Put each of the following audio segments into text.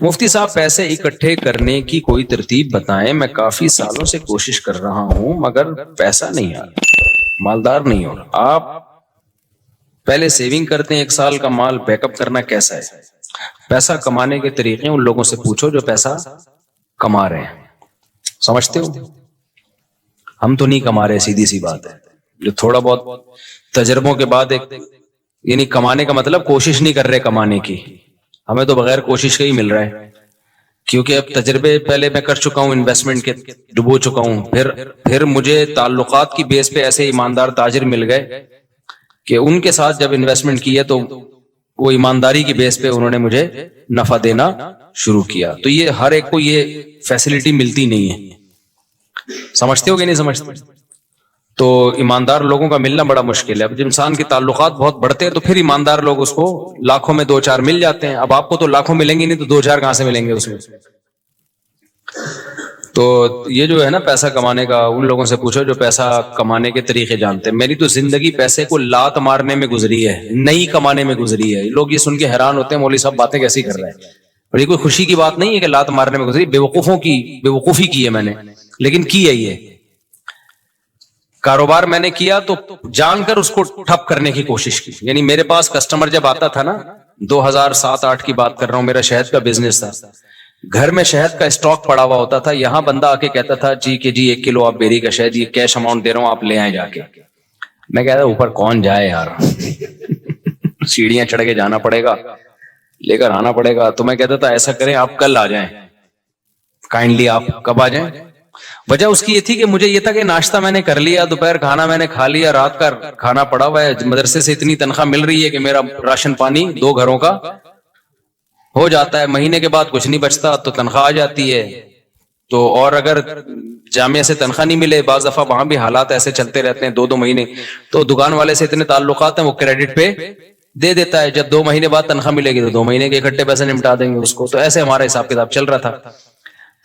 مفتی صاحب پیسے اکٹھے کرنے کی کوئی ترتیب بتائیں، میں کافی سالوں سے کوشش کر رہا ہوں مگر پیسہ نہیں آ رہا، مالدار نہیں ہو رہا۔ آپ پہلے سیونگ کرتے ہیں، 1 سال کا مال بیک اپ کرنا کیسا ہے؟ پیسہ کمانے کے طریقے ان لوگوں سے پوچھو جو پیسہ کما رہے ہیں، سمجھتے ہو؟ ہم تو نہیں کما رہے، سیدھی سی بات ہے۔ جو تھوڑا بہت تجربوں کے بعد یعنی کمانے کا مطلب کوشش نہیں کر رہے کمانے کی، ہمیں تو بغیر کوشش کے ہی مل رہا ہے، کیونکہ اب تجربے پہلے میں کر چکا ہوں، انویسٹمنٹ کے ڈبو چکا ہوں، پھر مجھے تعلقات کی بیس پہ ایسے ایماندار تاجر مل گئے کہ ان کے ساتھ جب انویسٹمنٹ کی ہے تو وہ ایمانداری کی بیس پہ انہوں نے مجھے نفع دینا شروع کیا۔ تو یہ ہر ایک کو یہ فیسلٹی ملتی نہیں ہے، سمجھتے ہو کہ نہیں سمجھتے؟ تو ایماندار لوگوں کا ملنا بڑا مشکل ہے۔ اب جب انسان کے تعلقات بہت بڑھتے ہیں تو پھر ایماندار لوگ اس کو لاکھوں میں 2-4 مل جاتے ہیں۔ اب آپ کو تو لاکھوں ملیں گے نہیں تو 2-4 کہاں سے ملیں گے اس میں؟ تو یہ جو ہے نا پیسہ کمانے کا، ان لوگوں سے پوچھو جو پیسہ کمانے کے طریقے جانتے ہیں۔ میری تو زندگی پیسے کو لات مارنے میں گزری ہے، نہیں کمانے میں گزری ہے۔ لوگ یہ سن کے حیران ہوتے ہیں مولوی صاحب باتیں کیسی کر رہے ہیں، اور یہ کوئی خوشی کی بات نہیں ہے کہ لات مارنے میں گزری، بیوقوفی کی ہے میں نے، لیکن کی ہے۔ یہ کاروبار میں نے کیا تو جان کر اس کو ٹھپ کرنے کی کوشش کی۔ یعنی میرے پاس کسٹمر جب آتا تھا نا، 2007-8 کی بات کر رہا ہوں، میرا شہد کا بزنس تھا، گھر میں شہد کا اسٹاک پڑا ہوا ہوتا تھا، یہاں بندہ آ کے کہتا تھا جی 1 کلو آپ بیری کا شہد، یہ کیش اماؤنٹ دے رہا ہوں آپ لے آئیں جا کے۔ میں کہتا اوپر کون جائے یار، سیڑھیاں چڑھ کے جانا پڑے گا، لے کر آنا پڑے گا۔ تو میں کہتا تھا ایسا کریں آپ کل آ جائیں، کائنڈلی آپ کب آ جائیں؟ وجہ اس کی یہ تھی کہ مجھے یہ تھا کہ ناشتہ میں نے کر لیا، دوپہر کھانا میں نے کھا لیا، رات کا کھانا پڑا ہوا ہے، مدرسے سے اتنی تنخواہ مل رہی ہے کہ میرا راشن پانی 2 گھروں کا ہو جاتا ہے، مہینے کے بعد کچھ نہیں بچتا تو تنخواہ آ جاتی ہے۔ تو اور اگر جامعہ سے تنخواہ نہیں ملے، بعض دفعہ وہاں بھی حالات ایسے چلتے رہتے ہیں 2-2 مہینے، تو دکان والے سے اتنے تعلقات ہیں وہ کریڈٹ پہ دے دیتا ہے، جب 2 مہینے بعد تنخواہ ملے گی تو 2 مہینے کے اکٹھے پیسے نمٹا دیں گے اس کو۔ تو ایسے ہمارا حساب کتاب چل رہا تھا۔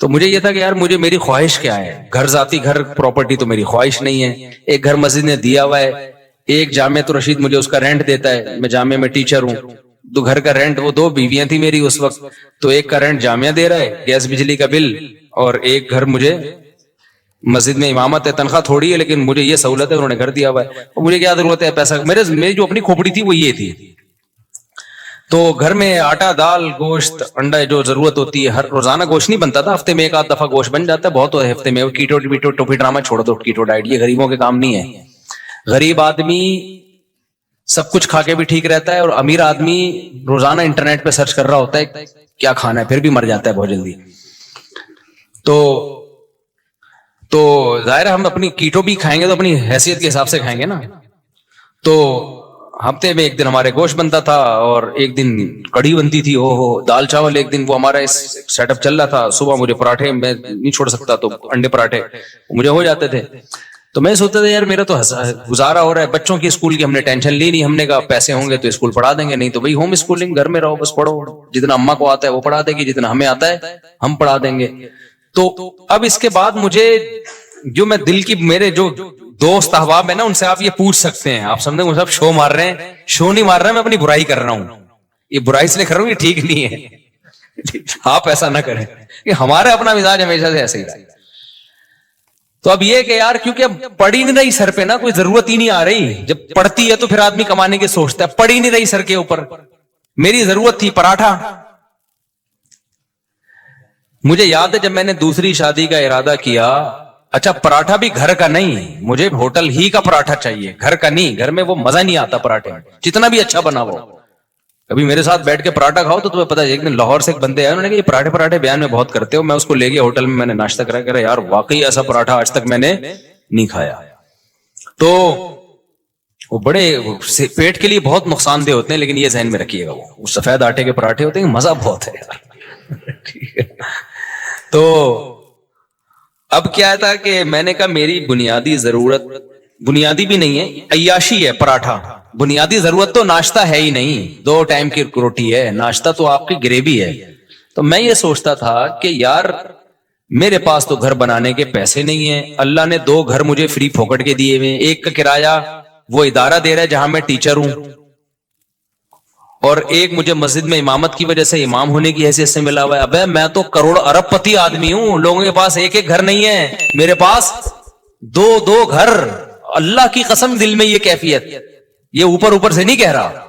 تو مجھے یہ تھا کہ یار مجھے میری خواہش کیا ہے، گھر ذاتی گھر پراپرٹی تو میری خواہش نہیں ہے، ایک گھر مسجد نے دیا ہوا ہے، ایک جامعہ تو رشید مجھے اس کا رینٹ دیتا ہے، میں جامعہ میں ٹیچر ہوں، تو گھر کا رینٹ، وہ 2 بیویاں تھی میری اس وقت، تو ایک کا رینٹ جامعہ دے رہا ہے، گیس بجلی کا بل، اور ایک گھر مجھے مسجد میں امامت ہے، تنخواہ تھوڑی ہے لیکن مجھے یہ سہولت ہے، انہوں نے گھر دیا ہوا ہے، اور مجھے کیا ضرورت ہے پیسہ، میری جو اپنی کھوپڑی تھی وہ یہ تھی۔ تو گھر میں آٹا، دال، گوشت، انڈا جو ضرورت ہوتی ہے، ہر روزانہ گوشت نہیں بنتا تھا، ہفتے میں 1 آدھ دفعہ گوشت بن جاتا ہے، بہت ہے ہفتے میں، کیٹو ٹوپی ڈرامہ چھوڑ دو، کیٹو ڈائٹ یہ غریبوں کے کام نہیں ہے۔ غریب آدمی سب کچھ کھا کے بھی ٹھیک رہتا ہے، اور امیر آدمی روزانہ انٹرنیٹ پہ سرچ کر رہا ہوتا ہے کیا کھانا ہے، پھر بھی مر جاتا ہے بہت جلدی۔ تو ظاہر ہے ہم اپنی کیٹو بھی کھائیں گے تو اپنی حیثیت کے حساب سے کھائیں گے نا۔ تو ہفتے میں 1 دن ہمارے گوشت بنتا تھا، اور 1 دن کڑھی بنتی تھی، دال چاول 1 دن، وہ ہمارا اس سیٹ اپ چل رہا تھا۔ صبح مجھے پراٹھے، میں نہیں چھوڑ سکتا تو انڈے پراٹھے مجھے ہو جاتے تھے۔ تو میں سوچتا تھا یار میرا تو گزارا ہو رہا ہے، بچوں کی اسکول کی ہم نے ٹینشن لی نہیں، ہم نے کہا پیسے ہوں گے تو اسکول پڑھا دیں گے، نہیں تو بھائی ہوم اسکولنگ، گھر میں رہو بس پڑھو، جتنا اماں کو آتا ہے وہ پڑھا دے گی، جتنا ہمیں آتا ہے ہم پڑھا دیں گے۔ تو اب اس کے بعد مجھے جو میں دل کی، میرے جو دوست احباب ہیں نا، ان سے آپ یہ پوچھ سکتے ہیں، آپ سمجھیں مجھے شو مار رہے ہیں، شو نہیں مار رہا میں اپنی برائی کر رہا ہوں، یہ برائی اس لیے کر رہا ہوں، یہ ٹھیک نہیں ہے، آپ ایسا نہ کریں، کہ ہمارا اپنا مزاج ہمیشہ سے ایسے ہی رہا۔ تو اب یہ کہ یار کیونکہ اب پڑ ہی نہیں رہی سر پہ نا، کوئی ضرورت ہی نہیں آ رہی، جب پڑتی ہے تو پھر آدمی کمانے کی سوچتا ہے، پڑ ہی نہیں رہی سر کے اوپر۔ میری ضرورت تھی پراٹھا، مجھے یاد ہے جب میں نے دوسری شادی کا ارادہ کیا، اچھا پراٹھا بھی گھر کا نہیں، مجھے ہوٹل ہی کا پراٹھا چاہیے، گھر کا نہیں، گھر میں وہ مزہ نہیں آتا پراٹھے میں جتنا بھی اچھا بنا ہو۔ کبھی میرے ساتھ بیٹھ کے پراٹھا کھاؤ تو تمہیں پتا ہے، ایک دن لاہور سے ایک بندے آئے، انہوں نے کہا یہ پراٹھے بیان میں بہت کرتے ہو، میں اس کو لے گیا ہوٹل میں، میں نے ناشتہ کرا، کہہ رہا یار واقعی ایسا پراٹھا آج تک میں نے نہیں کھایا۔ تو وہ بڑے پیٹ کے لیے بہت نقصان دہ ہوتے ہیں، لیکن یہ ذہن میں رکھیے گا، وہ سفید آٹے کے پراٹھے ہوتے ہیں، مزہ بہت ہے یار، ٹھیک ہے۔ تو اب کیا تھا کہ میں نے کہا میری بنیادی ضرورت، بنیادی بھی نہیں ہے، عیاشی ہے پراٹھا، بنیادی ضرورت تو ناشتہ ہے ہی نہیں، 2 ٹائم کی روٹی ہے، ناشتہ تو آپ کی گریوی ہے۔ تو میں یہ سوچتا تھا کہ یار میرے پاس تو گھر بنانے کے پیسے نہیں ہیں، اللہ نے 2 گھر مجھے فری پھوکٹ کے دیے ہوئے، ایک کا کرایہ وہ ادارہ دے رہا ہے جہاں میں ٹیچر ہوں، اور ایک مجھے مسجد میں امامت کی وجہ سے امام ہونے کی حیثیت سے ملا ہوا ہے. ابے میں تو کروڑ ارب پتی آدمی ہوں, لوگوں کے پاس ایک ایک گھر نہیں ہے, میرے پاس دو دو گھر. اللہ کی قسم دل میں یہ کیفیت, یہ اوپر اوپر سے نہیں کہہ رہا.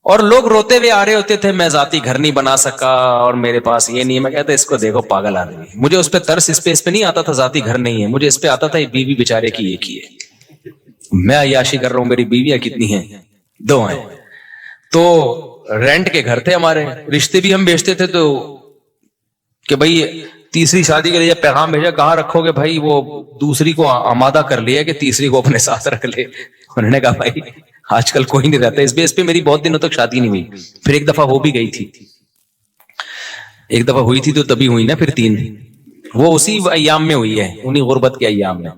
اور لوگ روتے ہوئے آ رہے ہوتے تھے میں ذاتی گھر نہیں بنا سکا اور میرے پاس یہ نہیں. میں کہتا اس کو دیکھو پاگل آدمی. مجھے اس پہ ترس اس پہ نہیں آتا تھا ذاتی گھر نہیں ہے, مجھے اس پہ آتا تھا یہ بیوی بیچارے کی ایک ہی ہے, میں عیاشی کر رہا ہوں, میری بیویاں کتنی ہیں, 2 ہیں. تو رینٹ کے گھر تھے ہمارے, رشتے بھی ہم بیچتے تھے. تو کہ بھائی تیسری شادی کے لیے پیغام بھیجا, کہاں رکھو گے بھائی, وہ دوسری کو آمادہ کر لیا کہ تیسری کو اپنے ساتھ رکھ لے. انہوں نے کہا بھائی آج کل کوئی نہیں رہتا. اس بیس پہ میری بہت دنوں تک شادی نہیں ہوئی. پھر ایک دفعہ ہو بھی گئی تھی, ایک دفعہ ہوئی تھی تو تبھی ہوئی نا, پھر 3, وہ اسی ایام میں ہوئی ہے, انہی غربت کے ایام میں.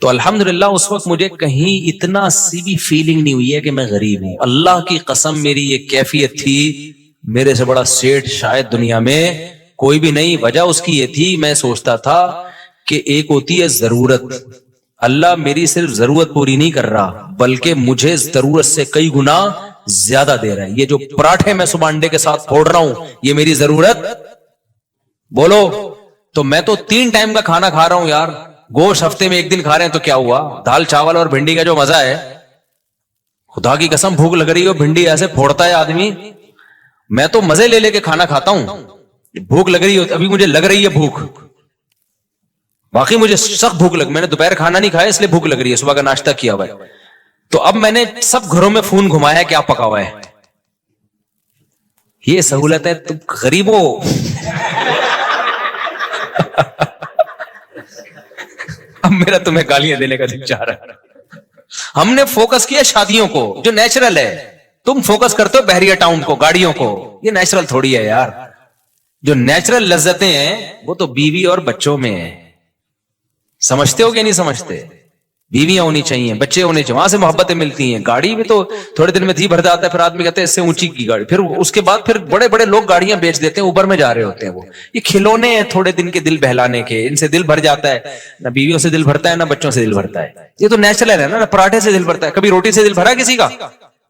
تو الحمدللہ اس وقت مجھے کہیں اتنا سی بھی فیلنگ نہیں ہوئی ہے کہ میں غریب ہوں. اللہ کی قسم میری یہ کیفیت تھی, میرے سے بڑا سیٹ شاید دنیا میں کوئی بھی نہیں. وجہ اس کی یہ تھی, میں سوچتا تھا کہ ایک ہوتی ہے ضرورت, اللہ میری صرف ضرورت پوری نہیں کر رہا بلکہ مجھے ضرورت سے کئی گنا زیادہ دے رہا ہے. یہ جو پراٹھے میں صبح انڈے کے ساتھ پھوڑ رہا ہوں یہ میری ضرورت بولو. تو میں تو 3 ٹائم کا کھانا کھا رہا ہوں یار, گوشت ہفتے میں 1 دن کھا رہے ہیں تو کیا ہوا, دال چاول اور بھنڈی کا جو مزہ ہے, خدا کی قسم بھوک لگ رہی ہو بھنڈی ایسے پھوڑتا ہے آدمی, میں تو مزے لے لے کے کھانا کھاتا ہوں. بھوک لگ رہی ہو, ابھی مجھے لگ رہی ہے بھوک, باقی مجھے سخت بھوک لگ, میں نے دوپہر کھانا نہیں کھایا اس لیے بھوک لگ رہی ہے, صبح کا ناشتہ کیا ہوا ہے. تو اب میں نے سب گھروں میں فون گھمایا ہے کیا پکا ہوا ہے. یہ سہولت ہے تم غریبوں. اب میرا تمہیں گالیاں دینے کا دل چاہ رہا ہے. ہم نے فوکس کیا شادیوں کو جو نیچرل ہے, تم فوکس کرتے ہو بحریہ ٹاؤن کو, گاڑیوں کو. یہ نیچرل تھوڑی ہے یار, جو نیچرل لذتیں ہیں وہ تو بیوی اور بچوں میں ہیں. سمجھتے ہو کہ نہیں سمجھتے؟ بیویاں ہونی چاہیے, بچے ہونے چاہیے, وہاں سے محبتیں ملتی ہیں. گاڑی بھی تو تھوڑے دن میں تھی بھر جاتا ہے, پھر آدمی کہتے ہیں اس سے اونچی کی گاڑی, پھر اس کے بعد پھر بڑے بڑے لوگ گاڑیاں بیچ دیتے ہیں, اوبر میں جا رہے ہوتے ہیں. وہ یہ کھلونے ہیں تھوڑے دن کے دل بہلانے کے, ان سے دل بھر جاتا ہے. نہ بیویوں سے دل بھرتا ہے نہ بچوں سے دل بھرتا ہے. یہ تو نیچرل ہے نا, پراٹھے سے دل بھرتا ہے. کبھی روٹی سے دل بھرا کسی کا؟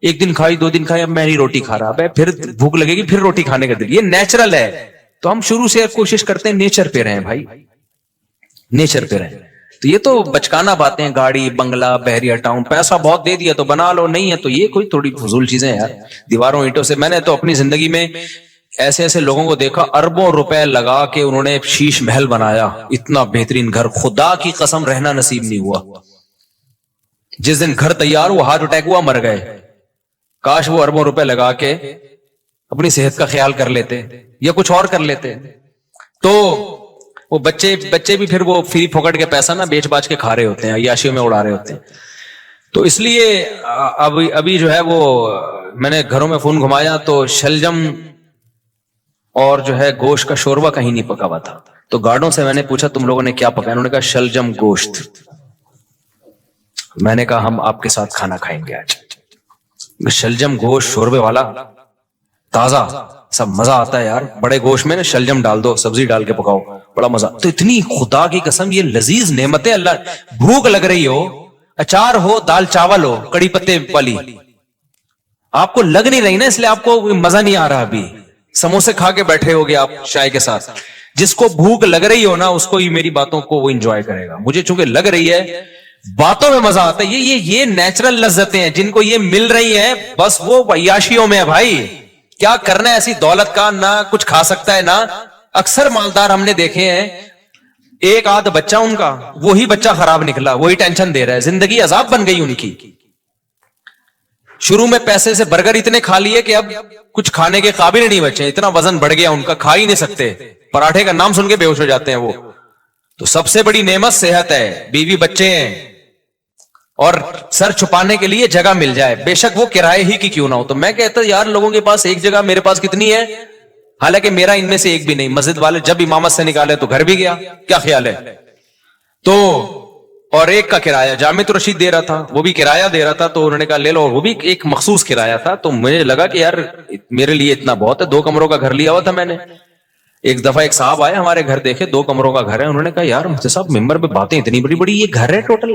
1 دن کھائی 2 دن کھائی, اب میں نہیں روٹی کھا رہا, پھر بھوک لگے گی, پھر روٹی کھانے کا دل. یہ نیچرل ہے. تو ہم شروع سے کوشش کرتے ہیں نیچر پہ رہیں بھائی, نیچر پہ رہیں. تو یہ تو بچکانا باتیں, گاڑی بنگلہ بحریہ ٹاؤن, پیسہ بہت دے دیا تو بنا لو, نہیں ہے تو یہ کوئی تھوڑی فضول چیزیں یار. دیواروں اینٹوں سے, میں نے تو اپنی زندگی میں ایسے ایسے لوگوں کو دیکھا اربوں روپے لگا کے انہوں نے شیش محل بنایا, اتنا بہترین گھر, خدا کی قسم رہنا نصیب نہیں ہوا. جس دن گھر تیار ہوا ہارٹ اٹیک ہوا, مر گئے. کاش وہ اربوں روپے لگا کے اپنی صحت کا خیال کر لیتے یا کچھ اور کر لیتے. تو وہ بچے بھی پھر وہ فری پھوکٹ کے پیسہ نہ بیچ باچ کے کھا رہے ہوتے ہیں, عیاشیوں میں اڑا رہے ہوتے ہیں. تو اس لیے ابھی جو ہے وہ میں نے گھروں میں فون گھمایا تو شلجم اور جو ہے گوشت کا شوربہ کہیں نہیں پکا ہوا تھا. تو گارڈوں سے میں نے پوچھا تم لوگوں نے کیا پکایا, انہوں نے کہا شلجم گوشت. میں نے کہا ہم آپ کے ساتھ کھانا کھائیں گے آج. شلجم گوشت شوربے والا تازہ, سب مزہ آتا ہے یار. بڑے گوشت میں نا شلجم ڈال دو, سبزی ڈال کے پکاؤ, بڑا مزہ. تو اتنی خدا کی قسم یہ لذیذ نعمتیں, اللہ بھوک لگ رہی ہو, اچار ہو, دال چاول ہو, کڑی پتے والی, آپ کو لگ نہیں رہی نا, اس لیے آپ کو مزہ نہیں آ رہا. ابھی سموسے کھا کے بیٹھے ہوگے آپ چائے کے ساتھ. جس کو بھوک لگ رہی ہو نا اس کو ہی میری باتوں کو وہ انجوائے کرے گا. مجھے چونکہ لگ رہی ہے, باتوں میں مزہ آتا ہے. یہ نیچرل لذتیں ہیں جن کو یہ مل رہی ہیں, بس وہ عیاشیوں میں ہے بھائی. کیا کرنا ہے ایسی دولت کا, نہ کچھ کھا سکتا ہے نہ. اکثر مالدار ہم نے دیکھے ہیں, ایک آدھ بچہ ان کا, وہی بچہ خراب نکلا, وہی ٹینشن دے رہا ہے, زندگی عذاب بن گئی ان کی. شروع میں پیسے سے برگر اتنے کھا لیے کہ اب کچھ کھانے کے قابل نہیں بچے, اتنا وزن بڑھ گیا ان کا, کھا ہی نہیں سکتے. پراٹھے کا نام سن کے بے ہوش ہو جاتے ہیں وہ. تو سب سے بڑی نعمت صحت ہے, بیوی بچے ہیں, اور سر چھپانے کے لیے جگہ مل جائے, بے شک وہ کرائے ہی کی کیوں نہ ہو. تو میں کہتا یار لوگوں کے پاس ایک جگہ, میرے پاس کتنی ہے, حالانکہ میرا ان میں سے ایک بھی نہیں. مسجد والے جب امامت سے نکالے تو گھر بھی گیا, کیا خیال ہے. تو اور ایک کا کرایہ جامع رشید دے رہا تھا, وہ بھی کرایہ دے رہا تھا, تو انہوں نے کہا لے لو, اور وہ بھی ایک مخصوص کرایہ تھا. تو مجھے لگا کہ یار میرے لیے اتنا بہت ہے, 2 کمروں کا گھر لیا ہوا تھا میں نے. ایک دفعہ ایک صاحب آئے ہمارے گھر, دیکھے 2 کمروں کا گھر ہے, انہوں نے کہا یار مفتی صاحب ممبر پہ باتیں اتنی بڑی بڑی, یہ گھر ہے ٹوٹل.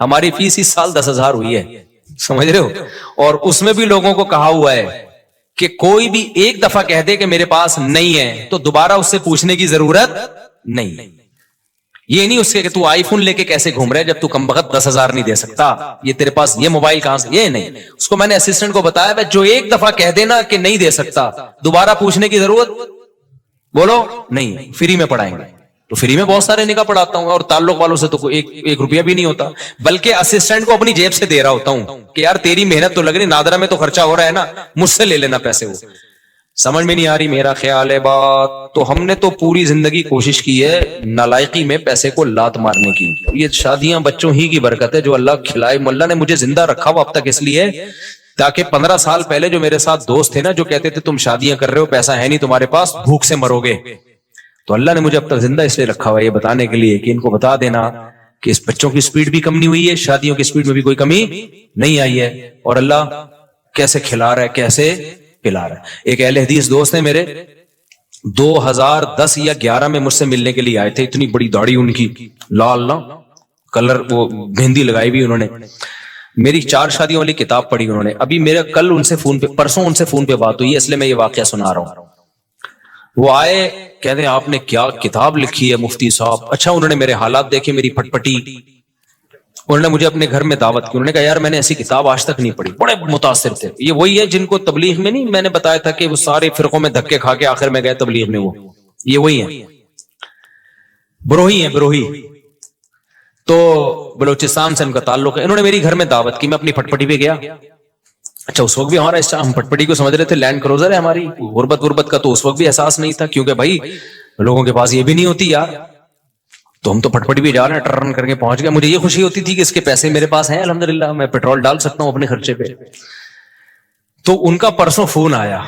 ہماری فیس اس سال 10,000 ہوئی ہے, سمجھ رہے ہو, اور اس میں بھی لوگوں کو کہا ہوا ہے کہ کوئی بھی ایک دفعہ کہہ دے کہ میرے پاس نہیں ہے تو دوبارہ اس سے پوچھنے کی ضرورت نہیں. یہ نہیں اس کے کہ تو آئی فون لے کے کیسے گھوم رہا ہے جب تو کم بخت 10,000 نہیں دے سکتا, یہ تیرے پاس یہ موبائل کہاں سے, یہ نہیں. اس کو میں نے اسسٹنٹ کو بتایا جو ایک دفعہ کہہ دینا کہ نہیں دے سکتا دوبارہ پوچھنے کی ضرورت بولو نہیں, فری میں پڑھائیں گے. تو فری میں بہت سارے نکاح پڑھاتا ہوں اور تعلق والوں سے تو ایک روپیہ بھی نہیں ہوتا, بلکہ اسسٹنٹ کو اپنی جیب سے دے رہا ہوتا ہوں کہ یار تیری محنت تو لگ رہی, نادرا میں تو خرچہ ہو رہا ہے نا, مجھ سے لے لینا پیسے. وہ سمجھ میں نہیں آ رہی میرا خیال ہے بات. تو ہم نے تو پوری زندگی کوشش کی ہے نالائقی میں پیسے کو لات مارنے کی. یہ شادیاں بچوں ہی کی برکت ہے جو اللہ کھلائے. اللہ نے مجھے زندہ رکھا ہوا اب تک اس لیے تاکہ 15 سال پہلے جو میرے ساتھ دوست تھے نا جو کہتے تھے تم شادیاں کر رہے ہو پیسہ ہے نہیں تمہارے پاس, بھوک سے مرو گے, تو اللہ نے مجھے اب تک زندہ اس لیے رکھا ہوا ہے یہ بتانے کے لیے کہ ان کو بتا دینا کہ اس بچوں کی سپیڈ بھی کم نہیں ہوئی ہے, شادیوں کی سپیڈ میں بھی کوئی کمی نہیں آئی ہے, اور اللہ کیسے کھلا رہا ہے کیسے پلا رہا ہے. ایک اہل حدیث دوست ہیں میرے 2010 یا 11 میں مجھ سے ملنے کے لیے آئے تھے, اتنی بڑی داڑھی ان کی لال نا کلر, وہ مہندی لگائی بھی انہوں نے, میری 4 شادیوں والی کتاب پڑھی انہوں نے. ابھی میرا کل ان سے فون پہ پرسوں ان سے فون پہ بات ہوئی ہے اس لیے میں یہ واقعہ سنا رہا ہوں. وہ آئے کہتے ہیں آپ نے کیا کتاب لکھی ہے مفتی صاحب. اچھا انہوں نے میرے حالات دیکھے, میری پھٹ پٹی, انہوں نے مجھے اپنے گھر میں دعوت کی. انہوں نے کہا یار میں نے ایسی کتاب آج تک نہیں پڑھی. بڑے متاثر تھے. یہ وہی ہے جن کو تبلیغ میں نہیں میں نے بتایا تھا کہ وہ سارے فرقوں میں دھکے کھا کے آخر میں گئے تبلیغ میں, وہ یہ وہی ہیں, بروہی ہیں بروہی. تو بلوچستان سے ان کا تعلق ہے. انہوں نے میری گھر میں دعوت کی, میں اپنی پھٹ پٹی پہ گیا. اچھا اس وقت بھی ہمارا ہم پٹ پٹی کو سمجھ رہے تھے لینڈ کروزر ہے ہماری, غربت کا تو اس وقت بھی احساس نہیں تھا کیونکہ بھائی لوگوں کے پاس یہ بھی نہیں ہوتی یار. تو ہم تو پٹ پٹی بھی جا رہے ہیں, ٹرن کر کے پہنچ گئے. مجھے یہ خوشی ہوتی تھی کہ اس کے پیسے میرے پاس ہیں الحمدللہ, میں پیٹرول ڈال سکتا ہوں اپنے خرچے پہ. تو ان کا پرسوں فون آیا,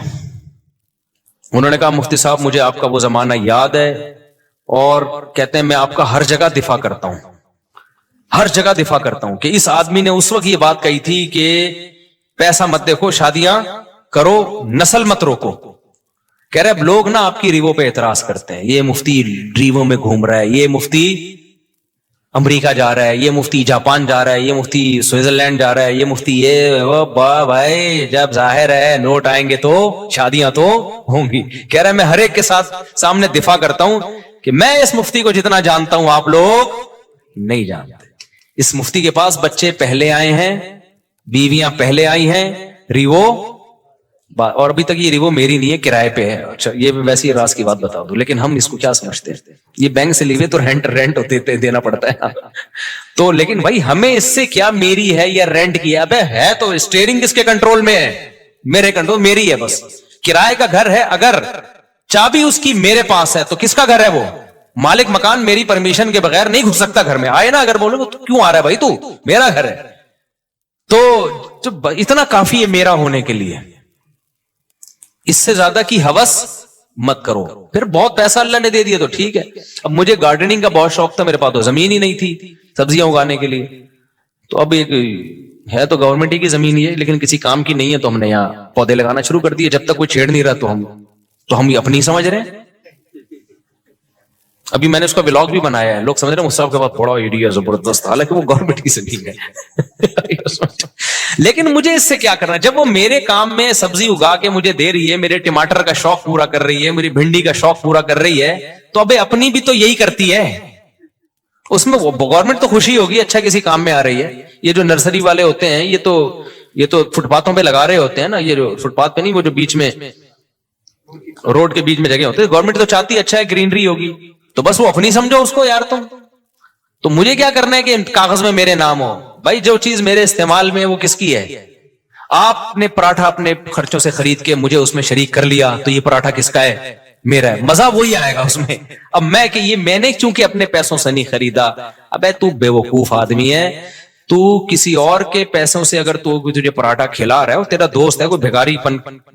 انہوں نے کہا مفتی صاحب مجھے آپ کا وہ زمانہ یاد ہے اور کہتے ہیں میں آپ کا ہر جگہ دفاع کرتا ہوں, ہر جگہ دفاع کرتا ہوں کہ اس آدمی نے اس وقت یہ بات کہی تھی کہ پیسہ مت دیکھو شادیاں کرو نسل مت روکو. کہہ رہے اب لوگ نا آپ کی ریووں پہ اعتراض کرتے ہیں, یہ مفتی ریووں میں گھوم رہا ہے, یہ مفتی امریکہ جا رہا ہے, یہ مفتی جاپان جا رہا ہے, یہ مفتی سوئٹزرلینڈ جا رہا ہے, یہ مفتی یہ بھائی جب ظاہر ہے نوٹ آئیں گے تو شادیاں تو ہوں گی. کہہ رہا ہے میں ہر ایک کے ساتھ سامنے دفاع کرتا ہوں کہ میں اس مفتی کو جتنا جانتا ہوں آپ لوگ نہیں جانتے. اس مفتی کے پاس بچے پہلے آئے ہیں, بیویاں پہلے آئی ہیں, ریوو, اور ابھی تک یہ ریوو میری نہیں ہے کرائے پہ ہے. اچھا یہ ویسی راز کی بات بتا دوں, لیکن ہم اس کو کیا سمجھتے ہیں یہ بینک سے لیے تو رینٹ دینا پڑتا ہے. تو لیکن بھائی ہمیں اس سے کیا میری ہے یا رینٹ کی ہے تو اسٹیئرنگ کس کے کنٹرول میں ہے, میرے کنٹرول, میری ہے بس. کرائے کا گھر ہے, اگر چابی اس کی میرے پاس ہے تو کس کا گھر ہے وہ, مالک مکان میری پرمیشن کے بغیر نہیں گھس سکتا گھر میں. آئے نا اگر بولو تو کیوں آ رہا ہے بھائی, تو میرا گھر ہے. تو اتنا کافی ہے میرا ہونے کے لیے, اس سے زیادہ کی ہوس مت کرو. پھر بہت پیسہ اللہ نے دے دیا تو ٹھیک ہے. اب مجھے گارڈننگ کا بہت شوق تھا, میرے پاس تو زمین ہی نہیں تھی سبزیاں اگانے کے لیے. تو اب ایک ہے تو گورنمنٹ ہی کی زمین ہی ہے لیکن کسی کام کی نہیں ہے, تو ہم نے یہاں پودے لگانا شروع کر دیے. جب تک کوئی چھیڑ نہیں رہا تو ہم اپنی سمجھ رہے ہیں. ابھی میں نے اس کا ولاگ بھی بنایا ہے, لوگ سمجھ رہے ہیں مصطفیٰ کے بعد بڑا ایریا زبردست, حالانکہ وہ گورنمنٹ کی زمین ہے. لیکن مجھے اس سے کیا کرنا, جب وہ میرے کام میں سبزی اگا کے مجھے دے رہی ہے, میرے ٹماٹر کا شوق پورا کر رہی ہے, میری بھنڈی کا شوق پورا کر رہی ہے, تو ابھی اپنی بھی تو یہی کرتی ہے. اس میں گورنمنٹ تو خوشی ہوگی اچھا کسی کام میں آ رہی ہے. یہ جو نرسری والے ہوتے ہیں یہ تو فٹ پاتھوں پہ لگا رہے ہوتے ہیں نا, یہ جو فٹ پاتھ پہ نہیں, وہ جو بیچ میں روڈ کے بیچ میں جگہ ہوتے ہیں, گورنمنٹ تو چاہتی ہے اچھا ہے گرینری ہوگی, تو بس وہ اپنی سمجھو اس کو یار. تو مجھے کیا کرنا ہے کہ کاغذ میں میرے نام ہو. بھائی جو چیز میرے استعمال میں وہ کس کی ہے, آپ نے پراٹھا اپنے خرچوں سے خرید کے مجھے اس میں شریک کر لیا تو یہ پراٹھا کس کا ہے, میرا ہے. مزہ وہی آئے گا اس میں. اب میں کہ یہ میں نے چونکہ اپنے پیسوں سے نہیں خریدا, ابے تو بے وقوف آدمی ہے, تو کسی اور کے پیسوں سے اگر تو تجھے پراٹھا کھلا رہا ہے, اور تیرا دوست ہے کوئی بھیکاری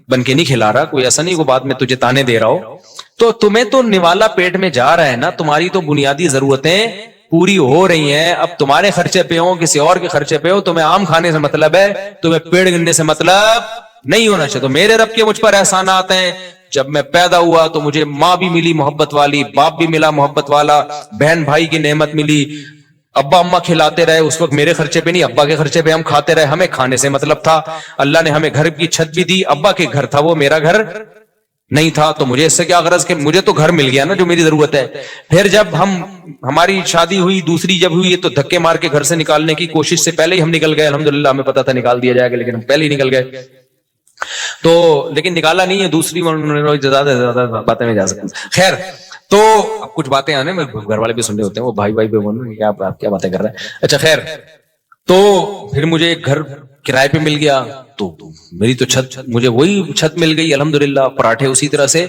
بن کے نہیں کھلا رہا, کوئی ایسا نہیں کوئی بعد میں تجھے تانے دے رہا ہو, تو تمہیں تو نوالا پیٹ میں جا رہا ہے نا, تمہاری تو بنیادی ضرورتیں پوری ہو رہی ہیں. اب تمہارے خرچے پہ ہو کسی اور کے خرچے پہ ہو, تمہیں آم کھانے سے مطلب ہے, تمہیں پیڑ گننے سے مطلب نہیں ہونا چاہیے. تو میرے رب کے مجھ پر احسانات ہیں. جب میں پیدا ہوا تو مجھے ماں بھی ملی محبت والی, باپ بھی ملا محبت والا, بہن بھائی کی نعمت ملی, ابا اما کھلاتے رہے, اس وقت میرے خرچے پہ نہیں ابا کے خرچے پہ ہم کھاتے رہے, ہمیں کھانے سے مطلب تھا. اللہ نے ہمیں گھر کی چھت بھی دی, ابا کے گھر تھا وہ, میرا گھر نہیں تھا, تو مجھے اس سے کیا غرض کہ مجھے تو گھر مل گیا نا جو میری ضرورت ہے. پھر جب ہماری شادی ہوئی, دوسری جب ہوئی, تو دھکے مار کے گھر سے نکالنے کی کوشش سے پہلے ہی ہم نکل گئے. الحمدللہ ہمیں پتا تھا نکال دیا جائے گا, لیکن ہم پہلے ہی نکل گئے. تو لیکن نکالا نہیں ہے, دوسری زیادہ باتیں میں جا سکتا ہوں. خیر, تو اب کچھ باتیں آنے میں گھر والے بھی سن رہے ہوتے ہیں, وہ بھائی بھائی بہن آپ کیا باتیں کر رہے ہیں. اچھا خیر, تو پھر مجھے ایک گھر کرائے پہ مل گیا, تو میری تو چھت, مجھے وہی چھت مل گئی الحمدللہ. پراٹھے اسی طرح سے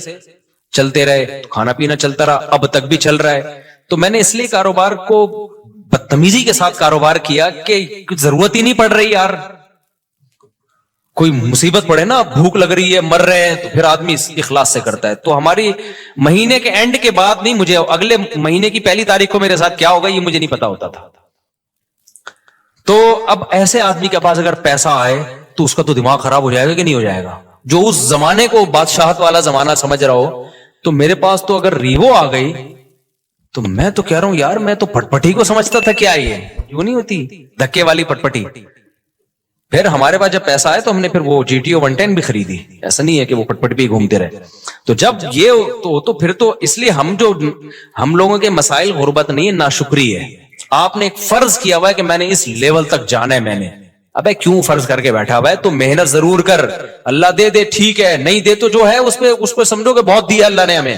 چلتے رہے, کھانا پینا چلتا رہا, اب تک بھی چل رہا ہے. تو میں نے اس لیے کاروبار کو بدتمیزی کے ساتھ کاروبار کیا کہ کچھ ضرورت ہی نہیں پڑ رہی یار. کوئی مصیبت پڑے نا, بھوک لگ رہی ہے, مر رہے ہیں, تو پھر آدمی اخلاص سے کرتا ہے. تو ہماری مہینے کے اینڈ کے بعد نہیں, مجھے اگلے مہینے کی 1 تاریخ کو میرے ساتھ کیا ہوگا یہ مجھے نہیں پتا ہوتا تھا. تو اب ایسے آدمی کے پاس اگر پیسہ آئے تو اس کا تو دماغ خراب ہو جائے گا کہ نہیں ہو جائے گا, جو اس زمانے کو بادشاہت والا زمانہ سمجھ رہا ہو. تو میرے پاس تو اگر ریوو آ گئی تو میں تو کہہ رہا ہوں یار, میں تو پٹپٹی کو سمجھتا تھا کیا یہ, کیوں نہیں ہوتی دھکے والی پٹپٹی. پھر ہمارے پاس جب پیسہ آئے تو ہم نے پھر وہ GTO 110 بھی خریدی. ایسا نہیں ہے کہ وہ پٹپٹی پہ گھومتے رہے. تو جب یہ تو پھر تو اس لیے ہم لوگوں کے مسائل غربت نہیں ہے, ناشکری ہے. آپ نے ایک فرض کیا ہوا ہے کہ میں نے اس لیول تک جانا ہے. میں نے ابے کیوں فرض کر کے بیٹھا ہوا ہے, تو محنت ضرور کر. اللہ دے دے ٹھیک ہے, نہیں دے تو جو ہے اس پہ سمجھو کہ بہت دیا اللہ نے ہمیں.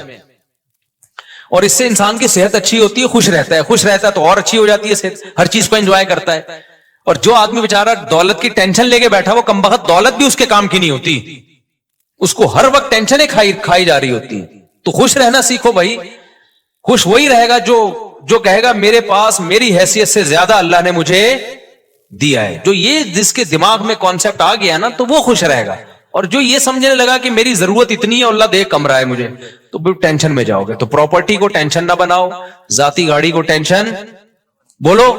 اور اس سے انسان کی صحت اچھی ہوتی ہے, خوش رہتا ہے. خوش رہتا ہے تو اور اچھی ہو جاتی ہے صحت, ہر چیز کو انجوائے کرتا ہے. اور جو آدمی بیچارہ دولت کی ٹینشن لے کے بیٹھا, وہ کمبخت دولت بھی اس کے کام کی نہیں ہوتی, اس کو ہر وقت ٹینشنیں کھائی جا رہی ہوتی. تو خوش رہنا سیکھو بھائی. خوش وہی رہے گا جو کہے گا میرے پاس میری حیثیت سے زیادہ اللہ نے مجھے دیا ہے. جو یہ جس کے دماغ میں کانسیپٹ آ گیا نا, تو وہ خوش رہے گا. اور جو یہ سمجھنے لگا کہ میری ضرورت اتنی ہے, اللہ دے کم رہا ہے مجھے, تو بھی ٹینشن میں جاؤ گے. تو پراپرٹی کو ٹینشن نہ بناؤ, ذاتی گاڑی کو ٹینشن, بولو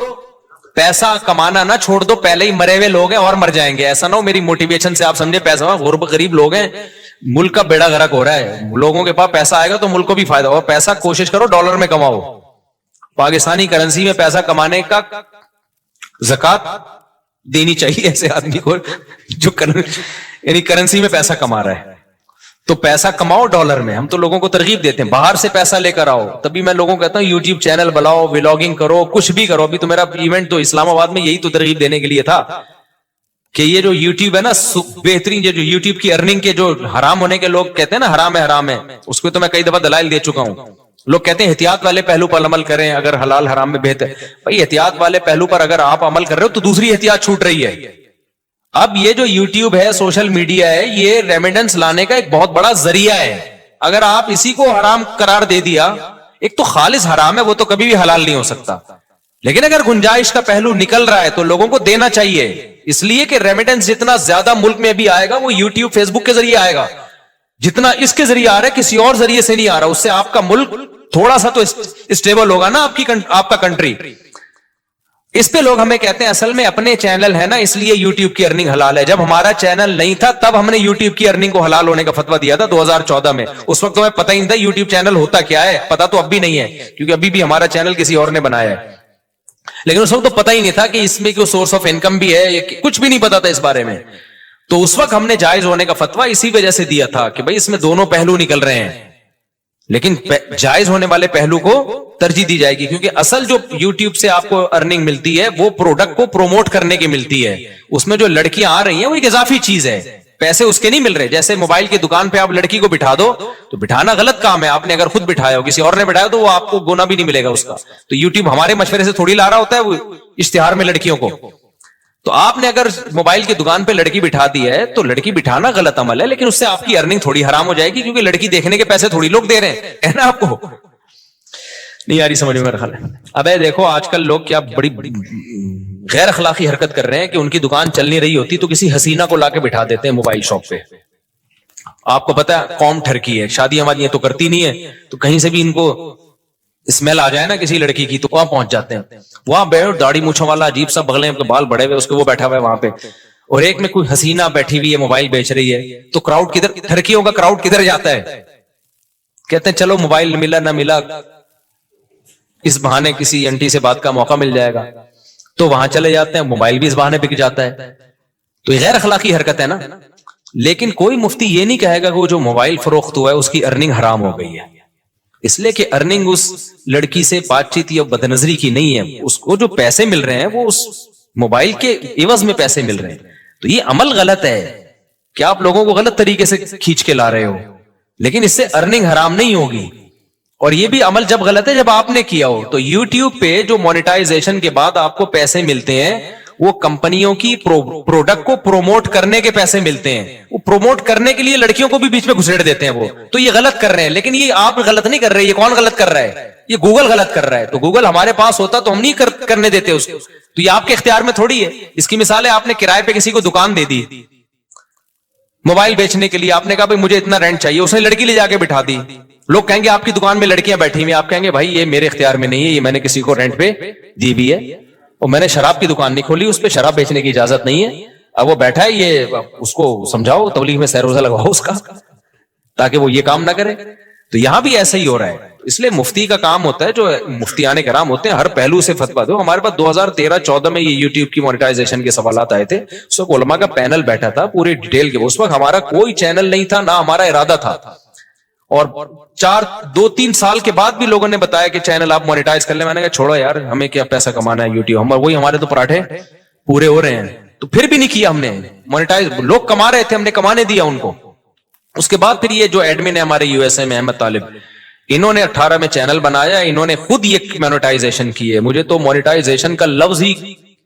پیسہ کمانا نہ چھوڑ دو, پہلے ہی مرے ہوئے لوگ ہیں اور مر جائیں گے. ایسا نہ ہو میری موٹیویشن سے آپ سمجھے پیسہ, غریب لوگ ہیں, ملک کا بیڑا غرق ہو رہا ہے. لوگوں کے پاس پیسہ آئے گا تو ملک کو بھی فائدہ ہوگا. پیسہ کوشش کرو ڈالر میں کماؤ, پاکستانی کرنسی میں پیسہ کمانے کا زکات دینی چاہیے ایسے آدمی کو جو یعنی کرنسی میں پیسہ کما رہا ہے. تو پیسہ کماؤ ڈالر میں. ہم تو لوگوں کو ترغیب دیتے ہیں باہر سے پیسہ لے کر آؤ. تبھی میں لوگوں کو کہتا ہوں یوٹیوب چینل بناؤ, ولاگنگ کرو, کچھ بھی کرو. ابھی تو میرا ایونٹ تو اسلام آباد میں یہی تو ترغیب دینے کے لیے تھا کہ یہ جو یوٹیوب ہے نا, بہترین جو یوٹیوب کی ارننگ کے جو حرام ہونے کے لوگ کہتے ہیں نا حرام ہے, اس کو تو میں کئی دفعہ دلائل دے چکا ہوں. لوگ کہتے ہیں احتیاط والے پہلو پر عمل کریں, اگر حلال حرام میں بہتر. بھائی احتیاط والے پہلو پر اگر آپ عمل کر رہے ہو تو دوسری احتیاط چھوٹ رہی ہے. اب یہ جو یوٹیوب ہے, سوشل میڈیا ہے, یہ ریمیڈنس لانے کا ایک بہت بڑا ذریعہ ہے. اگر آپ اسی کو حرام قرار دے دیا, ایک تو خالص حرام ہے, وہ تو کبھی بھی حلال نہیں ہو سکتا. لیکن اگر گنجائش کا پہلو نکل رہا ہے تو لوگوں کو دینا چاہیے, اس لیے کہ ریمیڈنس جتنا زیادہ ملک میں ابھی آئے گا وہ یوٹیوب فیس بک کے ذریعے آئے گا. جتنا اس کے ذریعے آ رہا ہے کسی اور ذریعے سے نہیں آ رہا. اس سے آپ کا ملک تھوڑا سا تو اسٹیبل ہوگا نا, آپ کا کنٹری. اس پہ لوگ ہمیں کہتے ہیں اصل میں اپنے چینل ہے نا, اس لیے یوٹیوب کی ارننگ حلال ہے. جب ہمارا چینل نہیں تھا تب ہم نے یوٹیوب کی ارننگ کو حلال ہونے کا فتویٰ دیا تھا 2014 میں. اس وقت ہمیں پتہ ہی نہیں تھا یوٹیوب چینل ہوتا کیا ہے. پتا تو اب بھی نہیں ہے, کیونکہ ابھی بھی ہمارا چینل کسی اور نے بنایا ہے. لیکن اس وقت تو پتہ ہی نہیں تھا کہ اس میں کوئی سورس آف انکم بھی ہے, کچھ بھی نہیں پتا تھا اس بارے میں. تو اس وقت ہم نے جائز ہونے کا فتویٰ اسی وجہ سے دیا تھا کہ بھائی اس میں دونوں پہلو نکل رہے ہیں, لیکن جائز ہونے والے پہلو کو ترجیح دی جائے گی. کیونکہ اصل جو یوٹیوب سے آپ کو ارننگ ملتی ہے وہ پروڈکٹ کو پروموٹ کرنے کی ملتی ہے. اس میں جو لڑکیاں آ رہی ہیں وہ ایک اضافی چیز ہے, پیسے اس کے نہیں مل رہے. جیسے موبائل کی دکان پہ آپ لڑکی کو بٹھا دو تو بٹھانا غلط کام ہے. آپ نے اگر خود بٹھایا ہو, کسی اور نے بٹھایا تو وہ آپ کو گونا بھی نہیں ملے گا اس کا. تو یوٹیوب ہمارے مشورے سے تھوڑی لا رہا ہوتا ہے وہ اشتہار میں لڑکیوں کو. تو آپ نے اگر موبائل کی دکان پہ لڑکی بٹھا دی ہے تو لڑکی بٹھانا غلط عمل ہے, لیکن اس سے آپ کی ارننگ تھوڑی حرام ہو جائے گی, کیونکہ لڑکی دیکھنے کے پیسے تھوڑی لوگ دے رہے ہیں نا. آپ کو نہیں یاری سمجھ میں میرا خیال ہے. اب دیکھو آج کل لوگ کیا بڑی غیر اخلاقی حرکت کر رہے ہیں کہ ان کی دکان چل نہیں رہی ہوتی تو کسی حسینہ کو لا کے بٹھا دیتے ہیں موبائل شاپ پہ. آپ کو پتا ہے قوم ٹھرکی ہے, شادی ہماری تو کرتی نہیں ہے, تو کہیں سے بھی ان کو اسمیل آ جائے نا کسی لڑکی کی تو وہاں پہنچ جاتے ہیں. وہاں بیٹھ داڑھی مونچھوں والا عجیب سا بغلیں بال بڑے ہوئے اس کے وہ بیٹھا ہوا ہے وہاں پہ, اور ایک میں کوئی حسینہ بیٹھی ہوئی ہے موبائل بیچ رہی ہے. تو کراؤڈ کدھر, ٹھرکیوں کا کراؤڈ کدھر جاتا ہے؟ کہتے ہیں چلو موبائل ملا نہ ملا اس بہانے کسی انٹی سے بات کا موقع مل جائے گا تو وہاں چلے جاتے ہیں, موبائل بھی اس بہانے بک جاتا ہے. تو یہ غیر اخلاقی حرکت ہے نا. لیکن کوئی مفتی یہ نہیں کہے گا کہ وہ جو موبائل فروخت ہوا ہے اس کی ارننگ حرام ہو گئی ہے, اس لیے کہ ارننگ اس لڑکی سے بات چیت یا بد نظری کی نہیں ہے, اس کو جو پیسے مل رہے ہیں وہ اس موبائل کے عوض میں پیسے مل رہے ہیں. تو یہ عمل غلط ہے کہ آپ لوگوں کو غلط طریقے سے کھینچ کے لا رہے ہو, لیکن اس سے ارننگ حرام نہیں ہوگی. اور یہ بھی عمل جب غلط ہے جب آپ نے کیا ہو. تو یوٹیوب پہ جو مونیٹائزیشن کے بعد آپ کو پیسے ملتے ہیں وہ کمپنیوں کی پروڈکٹ کو پروموٹ کرنے کے پیسے ملتے ہیں. وہ پروموٹ کرنے کے لیے لڑکیوں کو بھی بیچ میں گھسیڑ دیتے ہیں وہ, تو یہ غلط کر رہے ہیں. لیکن یہ آپ غلط نہیں کر رہے, یہ کون غلط کر رہا ہے؟ یہ گوگل غلط کر رہا ہے. تو گوگل ہمارے پاس ہوتا تو ہم نہیں کرنے دیتے اس کو. تو یہ آپ کے اختیار میں تھوڑی ہے. اس کی مثال ہے, آپ نے کرائے پہ کسی کو دکان دے دی موبائل بیچنے کے لیے, آپ نے کہا بھائی مجھے اتنا رینٹ چاہیے, اس نے لڑکی لے جا کے بٹھا دی. لوگ کہیں گے آپ کی دکان میں لڑکیاں بیٹھی ہوئی, آپ کہیں گے بھائی یہ میرے اختیار میں نہیں ہے, یہ میں نے کسی کو رینٹ پہ دی بھی ہے, اور میں نے شراب کی دکان نہیں کھولی, اس پہ شراب بیچنے کی اجازت نہیں ہے. اب وہ بیٹھا ہے, یہ اس کو سمجھاؤ, تبلیغ میں سیر روزہ لگواؤ اس کا, تاکہ وہ یہ کام نہ کرے. تو یہاں بھی ایسا ہی ہو رہا ہے. اس لیے مفتی کا کام ہوتا ہے, جو مفتیان کرام ہوتے ہیں, ہر پہلو سے فتویٰ دو. ہمارے پاس 2013-14 میں یہ یوٹیوب کی مونیٹائزیشن کے سوالات آئے تھے, اس وقت علماء کا پینل بیٹھا تھا پوری ڈیٹیل کے. اس وقت ہمارا کوئی چینل نہیں تھا, نہ ہمارا ارادہ تھا, اور 2-3 سال کے بعد بھی لوگوں نے بتایا کہ چینل آپ مونیٹائز کر لیں. میں نے کہا چھوڑو یار, ہمیں کیا پیسہ کمانا ہے یوٹیوب, وہی ہمارے تو پراٹھے پورے ہو رہے ہیں. تو پھر بھی نہیں کیا ہم نے مونیٹائز. لوگ کما رہے تھے, ہم نے کمانے دیا ان کو. اس کے بعد پھر یہ جو ایڈمن ہے ہمارے یو ایس اے میں, احمد طالب, انہوں نے 18 میں چینل بنایا, انہوں نے خود یہ مونیٹائزیشن کی ہے. مجھے تو مونیٹائزیشن کا لفظ ہی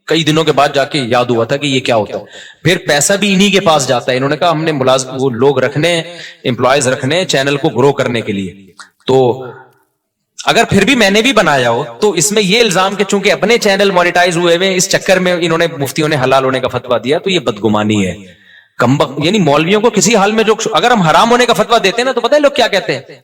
کئی دنوں کے بعد جا کے یاد ہوا تھا کہ یہ کیا ہوتا ہے. پھر پیسہ بھی انہی کے پاس جاتا ہے. انہوں نے کہا ہم نے وہ لوگ رکھنے, امپلائیز رکھنے چینل کو گرو کرنے کے لیے. تو اگر پھر بھی میں نے بھی بنایا ہو تو اس میں یہ الزام کہ چونکہ اپنے چینل مونیٹائز ہوئے ہوئے, اس چکر میں انہوں نے مفتیوں نے حلال ہونے کا فتویٰ دیا, تو یہ بدگمانی ہے. یعنی مولویوں کو کسی حال میں جو, اگر ہم حرام ہونے کا فتویٰ دیتے ہیں نا, تو پتہ ہے لوگ کیا کہتے ہیں,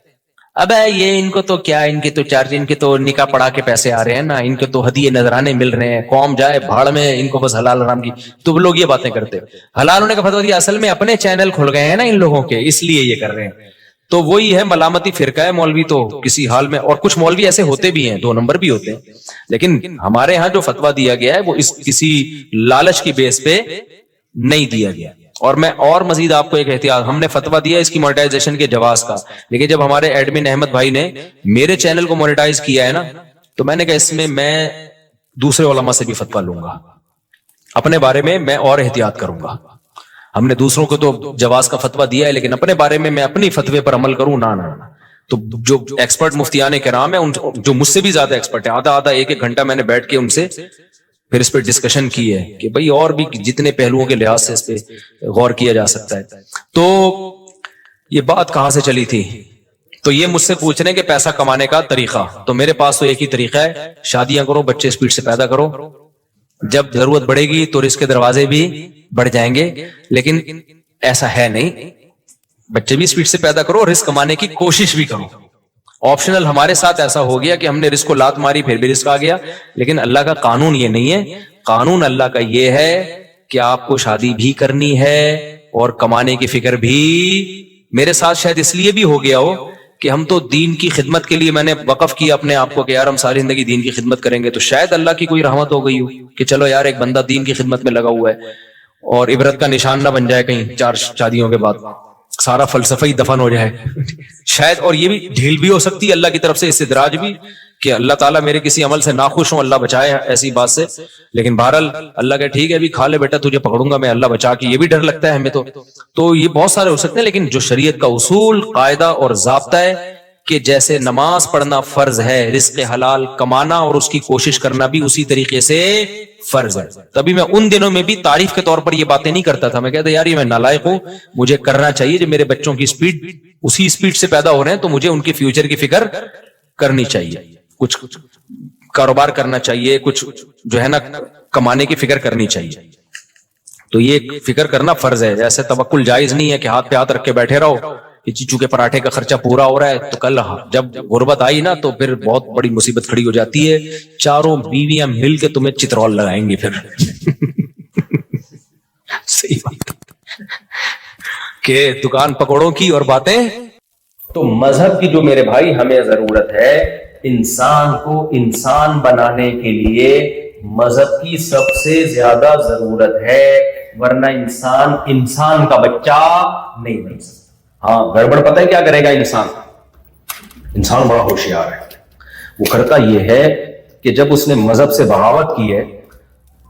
اب یہ ان کو تو کیا, ان کے تو چارج, ان کے تو نکاح پڑھا کے پیسے آ رہے ہیں نا, ان کے تو ہدیے نذرانے مل رہے ہیں, قوم جائے بھاڑ میں, ان کو بس حلال حرام کی. تو لوگ یہ باتیں کرتے ہیں. حلال ہونے کا فتویٰ دیا, اصل میں اپنے چینل کھل گئے ہیں نا ان لوگوں کے, اس لیے یہ کر رہے ہیں. تو وہی ہے ملامتی فرقہ ہے مولوی تو کسی حال میں. اور کچھ مولوی ایسے ہوتے بھی ہیں, 2 نمبر بھی ہوتے ہیں, لیکن ہمارے ہاں جو فتویٰ دیا گیا ہے وہ اس کسی لالچ کی بیس پہ نہیں دیا گیا. اور میں اور مزید آپ کو ایک احتیاط, ہم نے فتویٰ دیا اس کی مونیٹائزیشن کے جواز کا, لیکن جب ہمارے ایڈمن احمد بھائی نے میرے چینل کو مونیٹائز کیا ہے نا, تو میں نے کہا اس میں دوسرے علماء سے بھی فتویٰ لوں گا, اپنے بارے میں اور احتیاط کروں گا. ہم نے دوسروں کو تو جواز کا فتویٰ دیا ہے, لیکن اپنے بارے میں اپنی فتوے پر عمل کروں نہ. تو جو ایکسپرٹ مفتیان کرام ہیں, جو مجھ سے بھی زیادہ ایکسپرٹ ہے, آدھا 1-1 گھنٹہ میں نے بیٹھ کے ان سے پھر اس پہ ڈسکشن کی ہے کہ بھئی اور بھی جتنے پہلوؤں کے لحاظ سے اس پہ غور کیا جا سکتا ہے. تو یہ بات کہاں سے چلی تھی؟ تو یہ مجھ سے پوچھ رہے ہیں کہ پیسہ کمانے کا طریقہ. تو میرے پاس تو ایک ہی طریقہ ہے, شادیاں کرو, بچے اسپیڈ سے پیدا کرو, جب ضرورت بڑھے گی تو رزق کے دروازے بھی بڑھ جائیں گے. لیکن ایسا ہے نہیں, بچے بھی اسپیڈ سے پیدا کرو, رزق کمانے کی کوشش بھی کرو. آپشنل ہمارے ساتھ ایسا ہو گیا کہ ہم نے رزق کو لات ماری, پھر بھی رزق آ گیا. لیکن اللہ کا قانون یہ نہیں ہے. قانون اللہ کا یہ ہے کہ آپ کو شادی بھی کرنی ہے اور کمانے کی فکر بھی. میرے ساتھ شاید اس لیے بھی ہو گیا ہو کہ ہم تو دین کی خدمت کے لیے, میں نے وقف کیا اپنے آپ کو کہ یار ہم ساری زندگی دین کی خدمت کریں گے. تو شاید اللہ کی کوئی رحمت ہو گئی ہو کہ چلو یار ایک بندہ دین کی خدمت میں لگا ہوا ہے, اور عبرت کا نشان نہ بن جائے کہیں 4 شادیوں کے بعد سارا فلسفہ ہی دفن ہو جائے شاید. اور یہ بھی ڈھیل بھی ہو سکتی ہے اللہ کی طرف سے, استدراج بھی, کہ اللہ تعالیٰ میرے کسی عمل سے ناخوش ہوں, اللہ بچائے ایسی بات سے. لیکن بہرحال اللہ کہ ٹھیک ہے ابھی کھا لے بیٹا, تجھے پکڑوں گا میں, اللہ بچا کے. یہ بھی ڈر لگتا ہے ہمیں تو یہ بہت سارے ہو سکتے ہیں. لیکن جو شریعت کا اصول, قاعدہ اور ضابطہ ہے کہ جیسے نماز پڑھنا فرض ہے, رزق حلال کمانا اور اس کی کوشش کرنا بھی اسی طریقے سے فرض ہے. تبھی میں ان دنوں میں بھی تعریف کے طور پر یہ باتیں نہیں کرتا تھا. میں کہتا یار یہ میں نالائق ہوں, مجھے کرنا چاہیے. جو میرے بچوں کی سپیڈ اسی سپیڈ سے پیدا ہو رہے ہیں, تو مجھے ان کے فیوچر کی فکر کرنی چاہیے, کچھ کاروبار کرنا چاہیے, کچھ جو ہے نا کمانے کی فکر کرنی چاہیے. تو یہ فکر کرنا فرض ہے. ایسے توکل جائز نہیں ہے کہ ہاتھ پہ ہاتھ رکھ کے بیٹھے رہو کہ چیچو کے پراٹھے کا خرچہ پورا ہو رہا ہے. تو کل جب غربت آئی نا تو پھر بہت بڑی مصیبت کھڑی ہو جاتی ہے. چاروں بیویاں مل کے تمہیں چترول لگائیں گے پھر صحیح بات کہ دکان پکوڑوں کی اور باتیں. تو مذہب کی جو میرے بھائی ہمیں ضرورت ہے انسان کو انسان بنانے کے لیے مذہب کی سب سے زیادہ ضرورت ہے، ورنہ انسان کا بچہ نہیں بن سکتا۔ ہاں گڑبڑ پتہ ہے کیا کرے گا انسان بڑا ہوشیار ہے، وہ کرتا یہ ہے کہ جب اس نے مذہب سے بغاوت کی ہے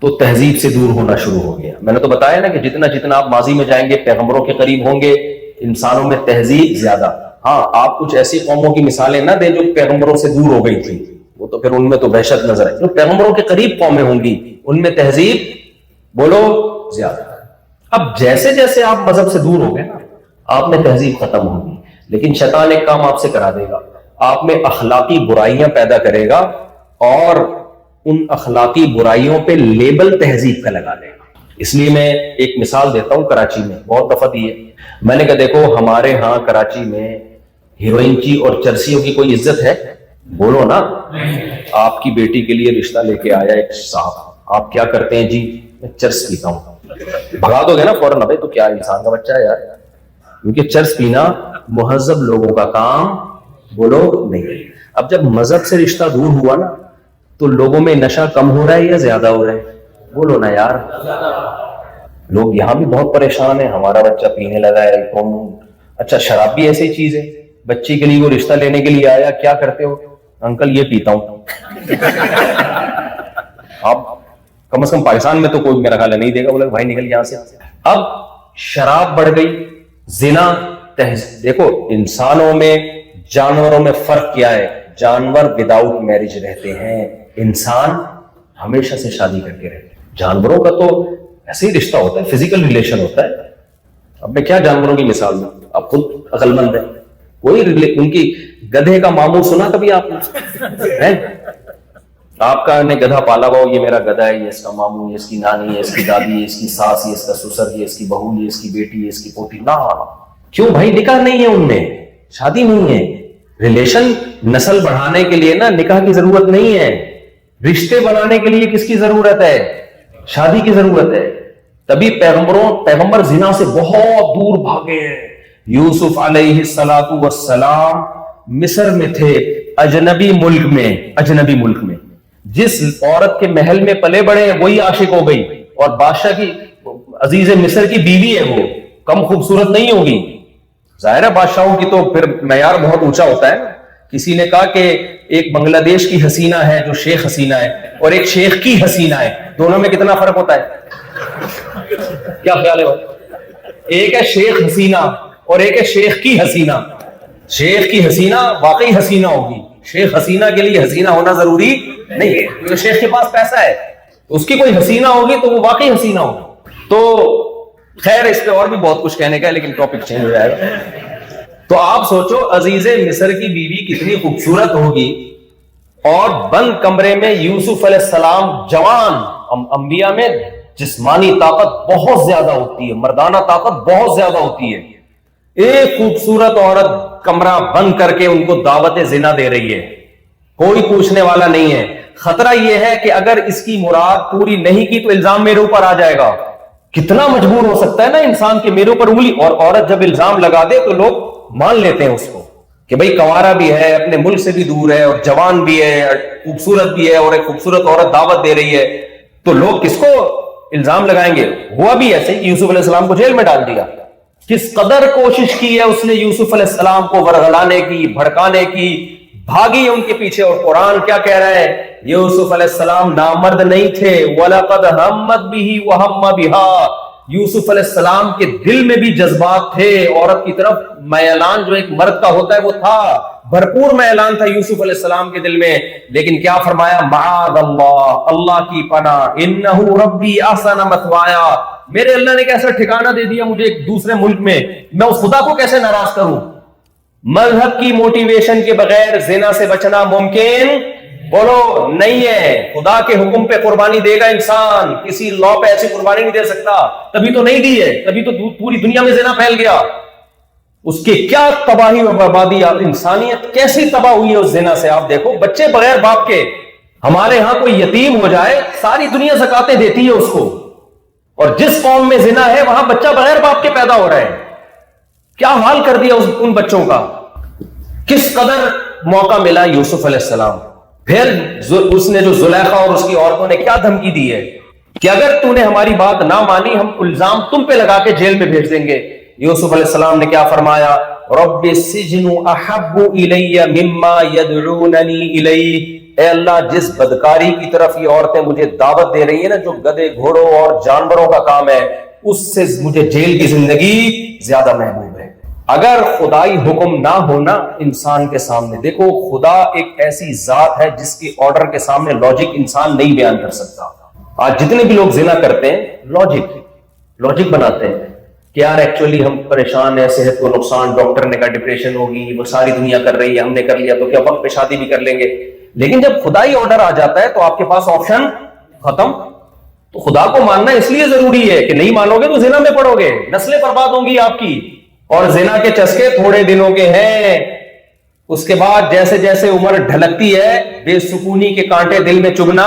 تو تہذیب سے دور ہونا شروع ہو گیا۔ میں نے تو بتایا نا کہ جتنا آپ ماضی میں جائیں گے پیغمبروں کے قریب ہوں گے، انسانوں میں تہذیب زیادہ۔ ہاں آپ کچھ ایسی قوموں کی مثالیں نہ دیں جو پیغمبروں سے دور ہو گئی تھی، وہ تو پھر ان میں تو وحشت نظر ہے۔ جو پیغمبروں کے قریب قومیں ہوں گی ان میں تہذیب بولو زیادہ۔ اب جیسے جیسے آپ مذہب سے دور ہو گئے نا آپ میں تہذیب ختم ہوگی، لیکن شیطان ایک کام آپ سے کرا دے گا، آپ میں اخلاقی برائیاں پیدا کرے گا اور ان اخلاقی برائیوں پہ لیبل تہذیب کا لگا دے گا۔ اس لیے میں ایک مثال دیتا ہوں، کراچی میں بہت دفعہ دی ہے میں نے کہا دیکھو ہمارے ہاں کراچی میں ہیروئن کی اور چرسیوں کی کوئی عزت ہے؟ بولو نا۔ آپ کی بیٹی کے لیے رشتہ لے کے آیا ایک صاحب، آپ کیا کرتے ہیں؟ جی میں چرس پیتا ہوں۔ بھگا دو گے نا فوراً، بھائی تو کیا انسان کا بچہ ہے یار، کیونکہ چرس پینا مہذب لوگوں کا کام بولو نہیں۔ اب جب مذہب سے رشتہ دور ہوا نا تو لوگوں میں نشہ کم ہو رہا ہے یا زیادہ ہو رہا ہے؟ بولو نا یار۔ لوگ یہاں بھی بہت پریشان ہیں، ہمارا بچہ پینے لگا ہے۔ اچھا شراب بھی ایسی چیز ہے، بچی کے لیے وہ رشتہ لینے کے لیے آیا، کیا کرتے ہو؟ انکل یہ پیتا ہوں۔ آپ کم از کم پاکستان میں تو کوئی میرا خیال نہیں دے گا، بولے بھائی نکل یہاں سے۔ اب شراب بڑھ گئی، زنا، دیکھو انسانوں میں جانوروں میں فرق کیا ہے؟ جانور وداؤٹ میرج رہتے ہیں، انسان ہمیشہ سے شادی کر کے رہتے ہیں۔ جانوروں کا تو ایسے ہی رشتہ ہوتا ہے، فزیکل ریلیشن ہوتا ہے۔ اب میں کیا جانوروں کی مثال دوں، آپ خود عقل مند ہیں، کوئی ان کی گدھے کا ماموں سنا کبھی آپ نے؟ آپ کا نے گدھا پالا ہوا، یہ میرا گدھا ہے، یہ اس کا ماموں، یہ اس کی نانی، یہ اس کی دادی، یہ اس کی ساس، یہ اس کا سسر، یہ اس کی بہو، یہ اس کی بیٹی، یہ اس کی پوتی۔ نہ کیوں بھائی؟ نکاح نہیں ہے ان میں، شادی نہیں ہے۔ ریلیشن نسل بڑھانے کے لیے نا نکاح کی ضرورت نہیں ہے، رشتے بنانے کے لیے کس کی ضرورت ہے؟ شادی کی ضرورت ہے۔ تبھی پیغمبر زنا سے بہت دور بھاگے ہیں۔ یوسف علیہ السلام مصر میں تھے، اجنبی ملک میں جس عورت کے محل میں پلے بڑے ہیں وہی عاشق ہو گئی، اور بادشاہ کی عزیز مصر کی بیوی ہے، وہ کم خوبصورت نہیں ہوگی۔ ظاہر ہے بادشاہوں کی تو پھر معیار بہت اونچا ہوتا ہے۔ کسی نے کہا کہ ایک بنگلہ دیش کی حسینہ ہے جو شیخ حسینہ ہے، اور ایک شیخ کی حسینہ ہے، دونوں میں کتنا فرق ہوتا ہے؟ کیا خیال ہے؟ ایک ہے شیخ حسینہ اور ایک ہے شیخ کی حسینہ۔ شیخ کی حسینہ واقعی حسینہ ہوگی، شیخ حسینہ کے لیے حسینہ ہونا ضروری نہیں ہے، کیونکہ شیخ کے پاس پیسہ ہے، اس کی کوئی حسینہ ہوگی تو وہ واقعی حسینہ ہوگی۔ تو خیر اس پہ اور بھی بہت کچھ کہنے کا ہے، لیکن ٹاپک چینج ہو جائے گا۔ تو آپ سوچو عزیز مصر کی بیوی کتنی خوبصورت ہوگی، اور بند کمرے میں یوسف علیہ السلام جوان۔ انبیاء میں جسمانی طاقت بہت زیادہ ہوتی ہے، مردانہ طاقت بہت زیادہ ہوتی ہے۔ ایک خوبصورت عورت کمرہ بند کر کے ان کو دعوت زنا دے رہی ہے، کوئی پوچھنے والا نہیں ہے۔ خطرہ یہ ہے کہ اگر اس کی مراد پوری نہیں کی تو الزام میرے اوپر آ جائے گا۔ کتنا مجبور ہو سکتا ہے نا انسان کے میرے اوپر انگلی، اور عورت جب الزام لگا دے تو لوگ مان لیتے ہیں اس کو کہ بھئی کنوارا بھی ہے، اپنے ملک سے بھی دور ہے، اور جوان بھی ہے، خوبصورت بھی ہے، اور ایک خوبصورت عورت دعوت دے رہی ہے، تو لوگ کس کو الزام لگائیں گے؟ ہوا بھی ایسے ہی، یوسف علیہ السلام کو جیل میں ڈال دیا۔ کس قدر کوشش کی ہے اس نے یوسف علیہ السلام کو ورغلانے کی، بھڑکانے کی، بھاگی ان کے پیچھے۔ اور قرآن کیا کہہ رہا ہے؟ یوسف علیہ السلام نامرد نہیں تھے، وَلَقَدْ هَمَّتْ بِهِ وَهَمَّ بِهَا۔ یوسف علیہ السلام کے دل میں بھی جذبات تھے، عورت کی طرف میلان جو ایک مرد کا ہوتا ہے وہ تھا، بھرپور میلان تھا یوسف علیہ السلام کے دل میں، لیکن کیا فرمایا؟ معاذ اللہ، اللہ کی پناہ، انہ ربی احسن مثوایا، میرے اللہ نے کیسا ٹھکانہ دے دیا مجھے ایک دوسرے ملک میں، میں اس خدا کو کیسے ناراض کروں؟ مذہب کی موٹیویشن کے بغیر زنا سے بچنا ممکن بولو نہیں ہے۔ خدا کے حکم پہ قربانی دے گا انسان، کسی لا پہ ایسی قربانی نہیں دے سکتا، تبھی تو نہیں دی ہے، تبھی تو پوری دنیا میں زنا پھیل گیا۔ اس کی کیا تباہی و بربادی، انسانیت کیسی تباہ ہوئی ہے اس زنا سے۔ آپ دیکھو بچے بغیر باپ کے، ہمارے ہاں کوئی یتیم ہو جائے ساری دنیا زکاتیں دیتی ہے اس کو، اور جس قوم میں زنا ہے وہاں بچہ بغیر باپ کے پیدا ہو رہا ہے۔ کیا حال کر دیا ان بچوں کا، کس قدر موقع ملا یوسف علیہ السلام. پھر اس نے جو زلیخا اور اس کی عورتوں نے کیا دھمکی دی ہے کہ اگر تو نے ہماری بات نہ مانی ہم الزام تم پہ لگا کے جیل میں بھیج دیں گے. یوسف علیہ السلام نے کیا فرمایا؟ رب السجن احب الی مما یدعوننی الیہ. اے اللہ جس بدکاری کی طرف یہ عورتیں مجھے دعوت دے رہی ہیں نا، جو گدھے گھوڑوں اور جانوروں کا کام ہے، اس سے مجھے جیل کی زندگی زیادہ محبوب ہے. اگر خدائی حکم نہ ہونا انسان کے سامنے، دیکھو خدا ایک ایسی ذات ہے جس کے آرڈر کے سامنے لاجک انسان نہیں بیان کر سکتا. آج جتنے بھی لوگ زنا کرتے ہیں لاجک بناتے ہیں کہ یار ایکچولی ہم پریشان ہیں، صحت کو نقصان، ڈاکٹر نے کہا ڈپریشن ہوگی، وہ ساری دنیا کر رہی ہے، ہم نے کر لیا تو کیا وقت پہ شادی بھی کر لیں گے. لیکن جب خدائی آرڈر آ جاتا ہے تو آپ کے پاس آپشن ختم. تو خدا کو ماننا اس لیے ضروری ہے کہ نہیں مانو گے تو زنا میں پڑو گے، نسلیں برباد ہوں گی آپ کی. اور زنا کے چسکے تھوڑے دنوں کے ہیں، اس کے بعد جیسے جیسے عمر ڈھلکتی ہے بے سکونی کے کانٹے دل میں چبھنا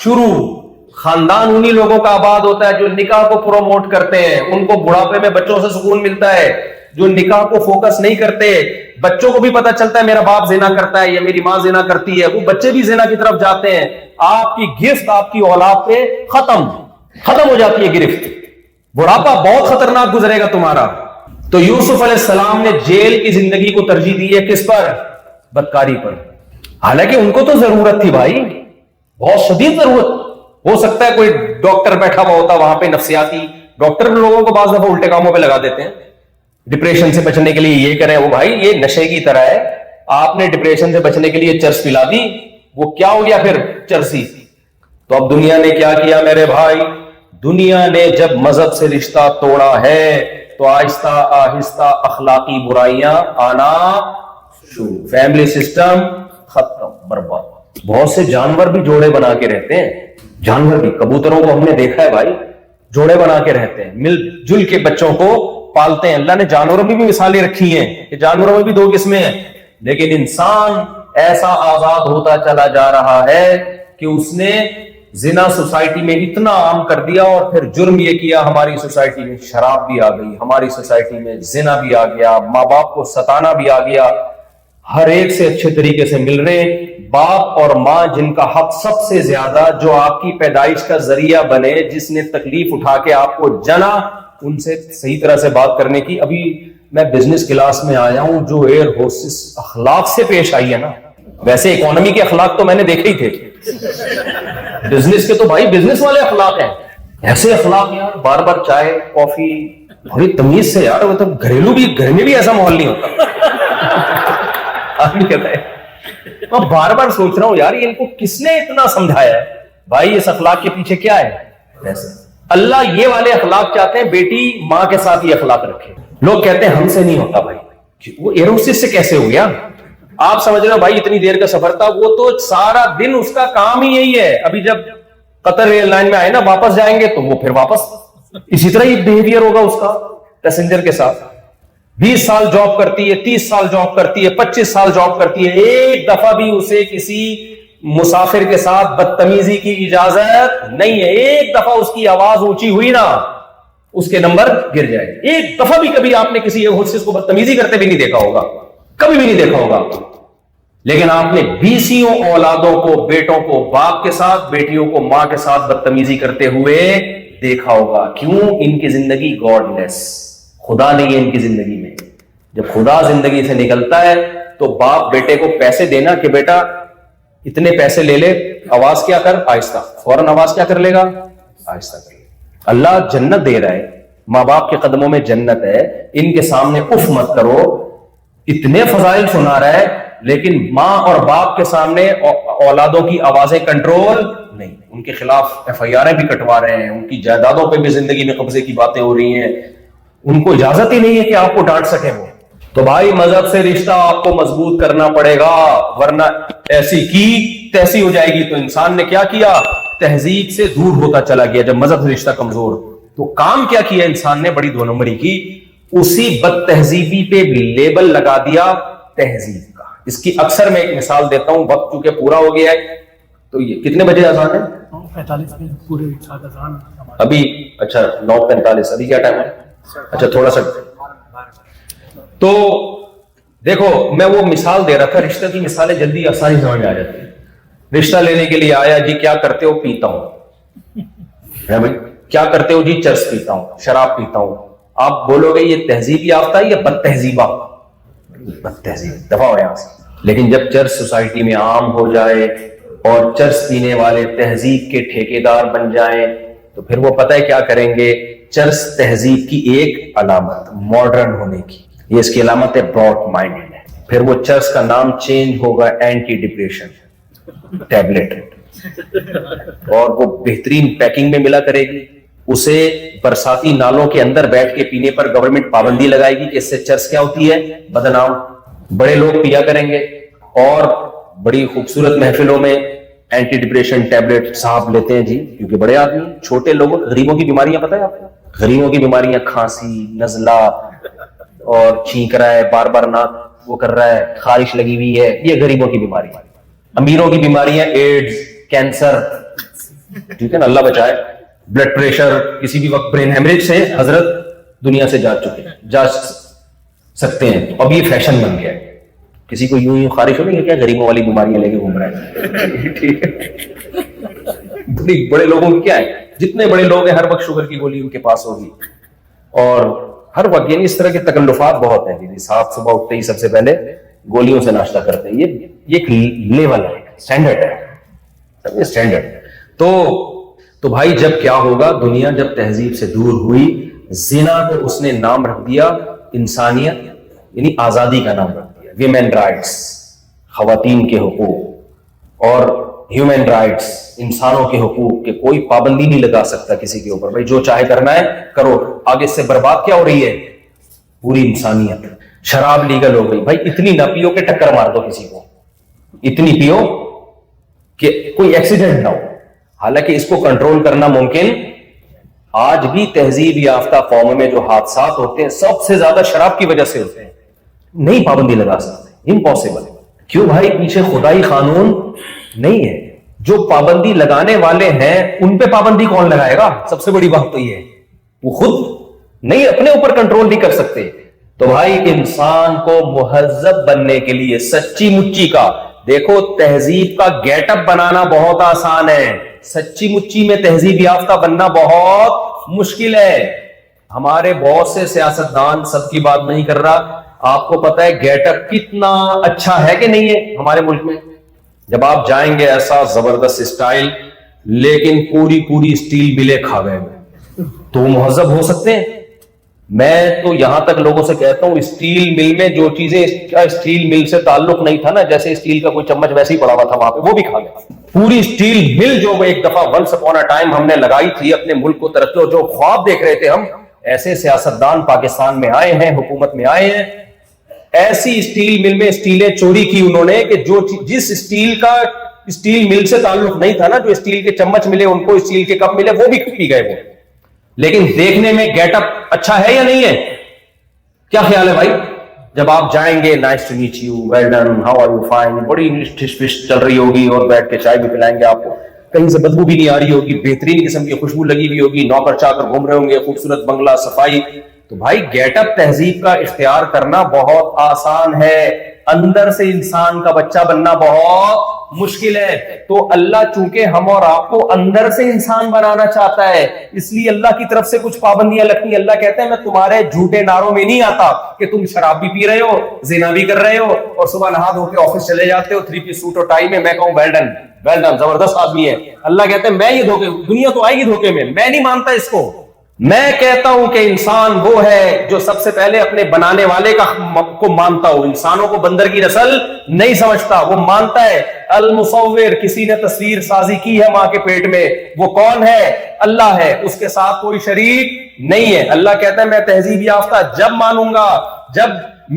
شروع. خاندان انہی لوگوں کا آباد ہوتا ہے جو نکاح کو پروموٹ کرتے ہیں، ان کو بڑھاپے میں بچوں سے سکون ملتا ہے. جو نکاح کو فوکس نہیں کرتے، بچوں کو بھی پتا چلتا ہے میرا باپ زنا کرتا ہے یا میری ماں زنا کرتی ہے، وہ بچے بھی زنا کی طرف جاتے ہیں. آپ کی گرفت آپ کی اولاد پہ ختم ہو جاتی ہے گرفت. بڑھاپا بہت خطرناک گزرے گا تمہارا. تو یوسف علیہ السلام نے جیل کی زندگی کو ترجیح دی ہے کس پر؟ بدکاری پر. حالانکہ ان کو تو ضرورت تھی بھائی، بہت شدید ضرورت. ہو سکتا ہے کوئی ڈاکٹر بیٹھا ہوا ہوتا وہاں پہ نفسیاتی ڈاکٹر، لوگوں کو بعض دفعہ الٹے کاموں پہ لگا دیتے ہیں. ڈپریشن سے بچنے کے لیے یہ کریں، وہ بھائی یہ نشے کی طرح ہے. آپ نے ڈپریشن سے بچنے کے لیے چرس پلا دی، وہ کیا ہو گیا پھر؟ چرسی. تو اب دنیا نے کیا کیا میرے بھائی؟ دنیا نے جب مذہب سے رشتہ توڑا ہے تو آہستہ آہستہ اخلاقی برائیاں آنا شروع. فیملی سسٹم ختم، برباد. بہت سے جانور بھی جوڑے بنا کے رہتے ہیں. جانور بھی، کبوتروں کو ہم نے دیکھا ہے بھائی، جوڑے بنا کے رہتے ہیں، مل جل کے بچوں کو پالتے ہیں. اللہ نے جانوروں میں بھی مثالیں رکھی ہیں کہ جانوروں میں بھی دو قسمیں ہیں. لیکن انسان ایسا آزاد ہوتا چلا جا رہا ہے کہ اس نے زنا سوسائٹی میں اتنا عام کر دیا، اور پھر جرم یہ کیا، ہماری سوسائٹی میں شراب بھی آ گئی، ہماری سوسائٹی میں زنا بھی آ گیا، ماں باپ کو ستانا بھی آ گیا. ہر ایک سے اچھے طریقے سے مل رہے ہیں. باپ اور ماں جن کا حق سب سے زیادہ، جو آپ کی پیدائش کا ذریعہ بنے، جس نے تکلیف اٹھا کے آپ کو جنا، ان سے صحیح طرح سے بات کرنے کی. ابھی میں بزنس کلاس میں آیا ہوں، جو ایئر ہوسٹس اخلاق سے پیش آئی ہے نا، ویسے اکانومی کے اخلاق تو میں نے دیکھے ہی تھے، بزنس کے تو بھائی بزنس والے اخلاق ہیں. ایسے اخلاق یار، بار بار چائے کافی، بڑی تمیز سے یار. مطلب گھر میں بھی ایسا ماحول نہیں ہوتا. آدمی کہتا ہے میں بار بار سوچ رہا ہوں یار ان کو کس نے اتنا سمجھایا ہے بھائی، اس اخلاق کے پیچھے کیا ہے؟ ایسے اللہ یہ والے اخلاق چاہتے ہیں، بیٹی ماں کے ساتھ یہ اخلاق رکھے. لوگ کہتے ہیں ہم سے نہیں ہوتا بھائی، وہ ایئر ہوسٹس سے کیسے ہو گیا؟ آپ سمجھ رہے ہو بھائی اتنی دیر کا سفر تھا، وہ تو سارا دن اس کا کام ہی یہی ہے. ابھی جب قطر ایئر لائن میں آئے نا، واپس جائیں گے تو وہ پھر واپس اسی طرح ہی بہیویئر ہوگا اس کا پیسنجر کے ساتھ. 20 سال جاب کرتی ہے، 30 سال جاب کرتی ہے، 25 سال جاب کرتی ہے، ایک دفعہ بھی اسے کسی مسافر کے ساتھ بدتمیزی کی اجازت نہیں ہے. ایک دفعہ اس کی آواز اونچی ہوئی نا، اس کے نمبر گر جائے. ایک دفعہ بھی کبھی آپ نے کسی ہوسٹس کو بدتمیزی کرتے بھی نہیں دیکھا ہوگا، کبھی بھی نہیں دیکھا ہوگا. لیکن آپ نے بیسیوں اولادوں کو، بیٹوں کو باپ کے ساتھ، بیٹیوں کو ماں کے ساتھ بدتمیزی کرتے ہوئے دیکھا ہوگا. کیوں؟ ان کی زندگی گاڈ لیس، خدا نہیں ہے ان کی زندگی میں. جب خدا زندگی سے نکلتا ہے تو باپ بیٹے کو پیسے دینا کہ بیٹا اتنے پیسے لے لے، آواز کیا کر، آہستہ. فوراً آواز کیا کر لے گا؟ آہستہ کر لے. اللہ جنت دے رہا ہے، ماں باپ کے قدموں میں جنت ہے، ان کے سامنے اف مت کرو. اتنے فضائل سنا رہا ہے، لیکن ماں اور باپ کے سامنے اولادوں کی آوازیں کنٹرول نہیں. ان کے خلاف FIR بھی کٹوا رہے ہیں، ان کی جائیدادوں پہ بھی زندگی میں قبضے کی باتیں ہو رہی ہیں. ان کو اجازت ہی نہیں ہے کہ آپ کو ڈانٹ سکیں وہ. تو بھائی مذہب سے رشتہ آپ کو مضبوط کرنا پڑے گا، ورنہ ایسی کی تیسی ہو جائے گی. تو انسان نے کیا کیا؟ تہذیب سے دور ہوتا چلا گیا. جب مذہب سے رشتہ کمزور، تو کام کیا کیا انسان نے؟ بڑی 2 نمبری کی. اسی بد تہذیبی پہ لیبل لگا دیا تہذیب کا. اس کی اکثر میں ایک مثال دیتا ہوں، وقت چونکہ پورا ہو گیا ہے. تو یہ کتنے بجے اذان ہے؟ 45 میں پورے اذان ابھی. اچھا 9:45. ابھی کیا ٹائم ہے؟ اچھا تھوڑا سا. تو دیکھو میں وہ مثال دے رہا تھا, رشتہ کی مثالیں جلدی آسانی سمجھ میں آ جاتی ہیں. رشتہ لینے کے لیے آیا جی, کیا کرتے ہو؟ پیتا ہوں. ہے بھائی, کیا کرتے ہو؟ جی چرس پیتا ہوں, شراب پیتا ہوں. آپ بولو گے یہ تہذیب یافتہ ہے یا بد تہذیبہ؟ بد تہذیب, دفاع ہو یہاں سے. لیکن جب چرس سوسائٹی میں عام ہو جائے اور چرس پینے والے تہذیب کے ٹھیکیدار بن جائیں تو پھر وہ پتہ ہے کیا کریں گے؟ چرس تہذیب کی ایک علامت, ماڈرن ہونے کی, یہ اس کی علامت ہے براڈ مائنڈڈ ہے. پھر وہ چرس کا نام چینج ہوگا اینٹی ڈپریشن ٹیبلٹ, اور وہ بہترین پیکنگ میں ملا کرے گی. اسے برساتی نالوں کے اندر بیٹھ کے پینے پر گورنمنٹ پابندی لگائے گی کہ اس سے چرس کیا ہوتی ہے؟ بدنام. بڑے لوگ پیا کریں گے اور بڑی خوبصورت محفلوں میں اینٹی ڈپریشن ٹیبلٹ صاحب لیتے ہیں جی, کیونکہ بڑے آدمی. چھوٹے لوگوں, غریبوں کی بیماریاں پتہ ہے آپ کو؟ غریبوں کی بیماریاں کھانسی, نزلہ, اور چھینک رہا ہے, بار بار ناک وہ کر رہا ہے, خارش لگی ہوئی ہے, یہ غریبوں کی بیماری. امیروں کی بیماریاں ایڈز, کینسر, ٹھیک ہے نا, اللہ بچائے. بلڈ پریشر, کسی بھی وقت برین ہیمریج سے حضرت دنیا سے جا چکے ہیں, جا سکتے ہیں. اب یہ فیشن بن گیا ہے. کسی کو یوں یوں خارش ہو رہی ہے کیا؟ غریبوں والی بیماریاں لے کے گھوم رہے ہیں. ٹھیک ہے, بڑے لوگوں کی کیا ہے, جتنے بڑے لوگ ہیں ہر وقت شوگر کی گولی ان کے پاس ہوگی, اور ہر وقت یعنی اس طرح کے تکلفات بہت ہیں. جی صاحب صبح اٹھتے ہی سب سے پہلے گولیوں سے ناشتہ کرتے ہیں. یہ ایک لیول ہے, اسٹینڈرڈ ہے, اسٹینڈرڈ. تو بھائی جب کیا ہوگا؟ دنیا جب تہذیب سے دور ہوئی, زنا کو اس نے نام رکھ دیا انسانیت, یعنی آزادی کا نام رکھ دیا. ویمن رائٹس, خواتین کے حقوق, اور ہیومن رائٹس, انسانوں کے حقوق, کہ کوئی پابندی نہیں لگا سکتا کسی کے اوپر. بھائی جو چاہے کرنا ہے کرو. آگے سے برباد کیا ہو رہی ہے؟ پوری انسانیت. شراب لیگل ہو گئی. بھائی اتنی نہ پیو کہ ٹکر مار دو کسی کو, اتنی پیو کہ کوئی ایکسیڈنٹ نہ ہو. حالانکہ اس کو کنٹرول کرنا ممکن. آج بھی تہذیب یافتہ قوم میں جو حادثات ہوتے ہیں سب سے زیادہ شراب کی وجہ سے ہوتے ہیں. نہیں پابندی لگا سکتے, امپاسبل. کیوں بھائی؟ پیچھے خدائی قانون نہیں ہے. جو پابندی لگانے والے ہیں ان پہ پابندی کون لگائے گا؟ سب سے بڑی بات تو یہ ہے, وہ خود نہیں, اپنے اوپر کنٹرول نہیں کر سکتے. تو بھائی انسان کو مہذب بننے کے لیے سچی مچی کا, دیکھو تہذیب کا گیٹ اپ بنانا بہت آسان ہے, سچی مچی میں تہذیب یافتہ بننا بہت مشکل ہے. ہمارے بہت سے سیاستدان, سب کی بات نہیں کر رہا, آپ کو پتا ہے گیٹ اپ کتنا اچھا ہے کہ نہیں ہے ہمارے ملک میں. جب آپ جائیں گے ایسا زبردست اسٹائل, لیکن پوری اسٹیل ملیں کھا گئے, تو وہ مہذب ہو سکتے ہیں؟ میں تو یہاں تک لوگوں سے کہتا ہوں اسٹیل مل میں جو چیزیں اسٹیل مل سے تعلق نہیں تھا نا, جیسے اسٹیل کا کوئی چمچ ویسے ہی پڑا ہوا تھا وہاں پہ, وہ بھی کھا گیا. پوری اسٹیل مل جو ایک دفعہ ونس اپون اے ٹائم ہم نے لگائی تھی اپنے ملک کو ترقی, جو خواب دیکھ رہے تھے ہم, ایسے سیاستدان پاکستان میں آئے ہیں, حکومت میں آئے ہیں, ایسی اسٹیل مل میں اسٹیلیں چوری کی انہوں نے کہ جو جس اسٹیل کا اسٹیل مل سے تعلق نہیں تھا نا, جو اسٹیل کے چمچ ملے ان کو, اسٹیل کے کپ ملے, وہ بھی پی گئے وہ. لیکن دیکھنے میں گیٹ اپ اچھا ہے یا نہیں ہے؟ کیا خیال ہے بھائی؟ جب آپ جائیں گے, nice to meet you, well done, how are you, fine, بڑی انگلش ٹش فش چل رہی ہوگی, اور بیٹھ کے چائے بھی پلائیں گے آپ کو, کہیں سے بدبو بھی نہیں آ رہی ہوگی, بہترین قسم کی خوشبو لگی ہوئی ہوگی, نوکر چاکر گھوم رہے ہوں گے, خوبصورت بنگلہ, صفائی. تو بھائی گیٹ اپ تہذیب کا اختیار کرنا بہت آسان ہے, اندر سے انسان کا بچہ بننا بہت مشکل ہے. تو اللہ چونکہ ہم اور آپ کو اندر سے انسان بنانا چاہتا ہے, اس لیے اللہ کی طرف سے کچھ پابندیاں لگتی ہیں. اللہ کہتا ہے میں تمہارے جھوٹے نعروں میں نہیں آتا کہ تم شراب بھی پی رہے ہو, زنا بھی کر رہے ہو, اور صبح نہا دھو کے آفس چلے جاتے ہو 3 پیس سوٹ اور ٹائی میں کہوں ویل ڈن, ویل ڈن, زبردست آدمی ہے. اللہ کہتا ہے میں یہ دھوکے, دنیا تو آئے گی دھوکے میں نہیں مانتا اس کو. میں کہتا ہوں کہ انسان وہ ہے جو سب سے پہلے اپنے بنانے والے کو مانتا ہو. انسانوں کو بندر کی نسل نہیں سمجھتا, وہ مانتا ہے المصور, کسی نے تصویر سازی کی ہے ماں کے پیٹ میں, وہ کون ہے؟ اللہ ہے, اس کے ساتھ کوئی شریک نہیں ہے. اللہ کہتا ہے میں تہذیب یافتہ جب مانوں گا جب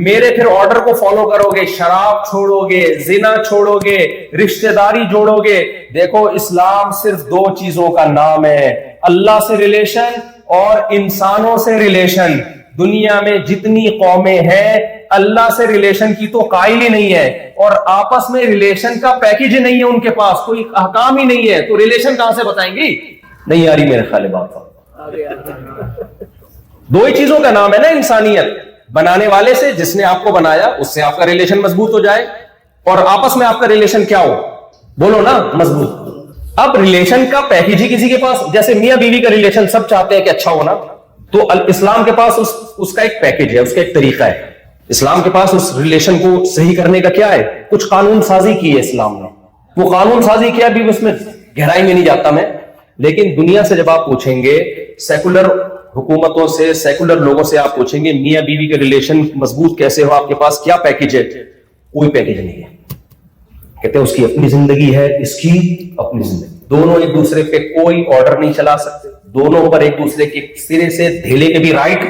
میرے پھر آرڈر کو فالو کرو گے, شراب چھوڑو گے, زنا چھوڑو گے, رشتہ داری جوڑو گے. دیکھو اسلام صرف 2 چیزوں کا نام ہے, اللہ سے ریلیشن اور انسانوں سے ریلیشن. دنیا میں جتنی قومیں ہیں اللہ سے ریلیشن کی تو قائل ہی نہیں ہے, اور آپس میں ریلیشن کا پیکج نہیں ہے ان کے پاس, کوئی احکام ہی نہیں ہے, تو ریلیشن کہاں سے بتائیں گی؟ نہیں آ رہی میرے خیال بات. 2 ہی چیزوں کا نام ہے نا انسانیت, بنانے والے سے، جس نے آپ کو بنایا اس سے آپ کا ریلیشن مضبوط ہو جائے، اور آپس میں آپ کا ریلیشن کیا ہو، بولو نا، مضبوط۔ اب ریلیشن کا پیکج ہی کسی کے پاس، جیسے میاں بیوی کا ریلیشن سب چاہتے ہیں کہ اچھا ہونا، تو اسلام کے پاس اس کا ایک پیکج ہے، اس کا ایک طریقہ ہے۔ اسلام کے پاس اس ریلیشن کو صحیح کرنے کا کیا ہے، کچھ قانون سازی کی ہے اسلام نے۔ وہ قانون سازی کیا بھی اس میں گہرائی میں نہیں جاتا میں، لیکن دنیا سے جب آپ پوچھیں گے، سیکولر حکومتوں سے، سیکولر لوگوں سے آپ پوچھیں گے میاں بیوی کے ریلیشن مضبوط کیسے ہو، آپ کے پاس کیا پیکج ہے؟ کوئی پیکج نہیں ہے۔ کہتے ہیں اس کی اپنی زندگی ہے، اس کی اپنی زندگی، دونوں ایک دوسرے پہ کوئی آرڈر نہیں چلا سکتے، دونوں پر ایک دوسرے کے سرے سے دھیلے کے بھی رائٹ،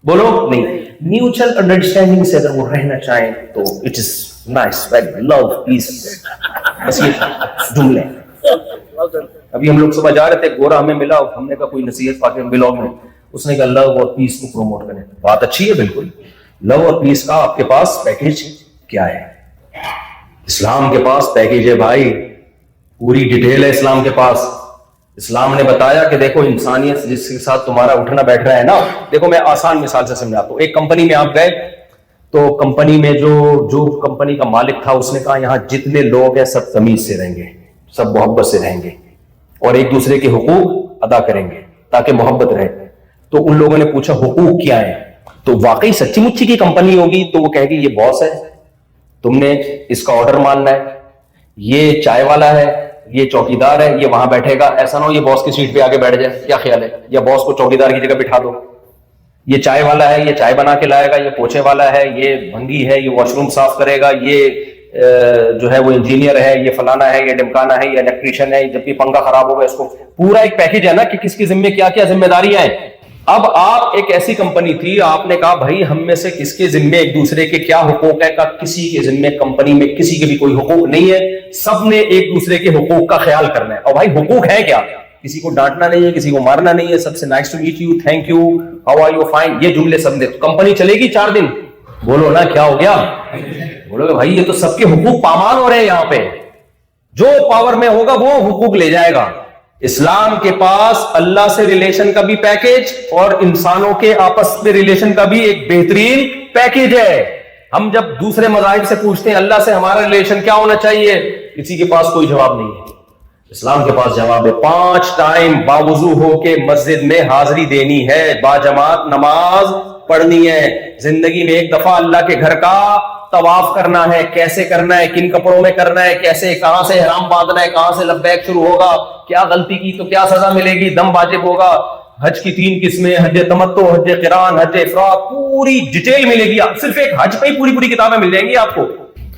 بولو نہیں، میوچل انڈرسٹینڈنگ سے اگر وہ رہنا چاہیں تو it is nice, very love peace, بس یہ جملے۔ ابھی ہم لوگ صبح جا رہے تھے، گورا ہمیں ملا، ہم نے کہا کوئی نصیحت پاکر بلاگ میں، اس نے کہا لو اور پیس کو پروموٹ کریں، بات اچھی ہے بالکل، لو اور پیس کا آپ کے پاس پیکج کیا ہے؟ اسلام کے پاس پیکج ہے بھائی، پوری ڈیٹیل ہے اسلام کے پاس۔ اسلام نے بتایا کہ دیکھو انسانیت جس کے ساتھ تمہارا اٹھنا بیٹھنا ہے نا، دیکھو میں آسان مثال سے سمجھاتا ہوں۔ ایک کمپنی میں آپ گئے تو کمپنی میں جو کمپنی کا مالک تھا اس نے کہا یہاں جتنے لوگ ہیں سب تمیز سے رہیں گے، سب محبت سے رہیں گے اور ایک دوسرے کے حقوق ادا کریں گے تاکہ محبت رہے۔ تو ان لوگوں نے پوچھا حقوق کیا ہے، تو واقعی سچی مچی کی کمپنی ہوگی تو وہ کہے گی یہ باس ہے، تم نے اس کا آرڈر ماننا ہے، یہ چائے والا ہے، یہ چوکیدار ہے، یہ وہاں بیٹھے گا، ایسا نہ ہو یہ باس کی سیٹ پہ آگے بیٹھ جائے، کیا خیال ہے؟ یا باس کو چوکیدار کی جگہ بٹھا دو، یہ چائے والا ہے، یہ چائے بنا کے لائے گا، یہ پوچھے والا ہے، یہ بھنگی ہے، یہ واش روم صاف کرے گا، یہ جو ہے وہ انجینئر ہے، یہ فلانا ہے، یہ ڈمکانا ہے، یہ الیکٹریشین ہے، جب بھی پنکھا خراب ہوگا اس کو، پورا ایک پیکج ہے نا کہ کس کی ذمہ کیا کیا ذمہ داریاں ہیں۔ اب آپ ایک ایسی کمپنی تھی، آپ نے کہا بھائی ہم میں سے کس کے ذمے ایک دوسرے کے کیا حقوق ہے، کسی کے ذمے کمپنی میں کسی کے بھی کوئی حقوق نہیں ہے، سب نے ایک دوسرے کے حقوق کا خیال کرنا ہے۔ اور بھائی حقوق ہے کیا؟ کسی کو ڈانٹنا نہیں ہے، کسی کو مارنا نہیں ہے، سب سے nice to meet you, thank you, how are you, fine, یہ جملے سب نے۔ کمپنی چلے گی 4 دن، بولو نا کیا ہو گیا، بولو بھائی یہ تو سب کے حقوق پامال ہو رہے ہیں یہاں پہ، جو پاور میں ہوگا وہ حقوق لے جائے گا۔ اسلام کے پاس اللہ سے ریلیشن کا بھی پیکج اور انسانوں کے آپس میں ریلیشن کا بھی ایک بہترین پیکج ہے۔ ہم جب دوسرے مذاہب سے پوچھتے ہیں اللہ سے ہمارا ریلیشن کیا ہونا چاہیے، کسی کے پاس کوئی جواب نہیں ہے۔ اسلام کے پاس جواب ہے 5 ٹائم باوضو ہو کے مسجد میں حاضری دینی ہے، باجماعت نماز پڑھنی ہے، زندگی میں ایک دفعہ اللہ کے گھر کا طواف کرنا ہے، کیسے کرنا ہے، کن کپڑوں میں کرنا ہے، کیسے، کہاں سے احرام باندھنا ہے، کہاں سے لبیک شروع ہوگا، کیا غلطی کی تو کیا سزا ملے گی، دم واجب ہوگا، حج کی 3 قسمیں، حج تمتع، حج قران، حج افراد، پوری ڈیٹیل ملے گی۔ صرف ایک حج پہ ہی پوری کتابیں مل جائیں گی آپ کو۔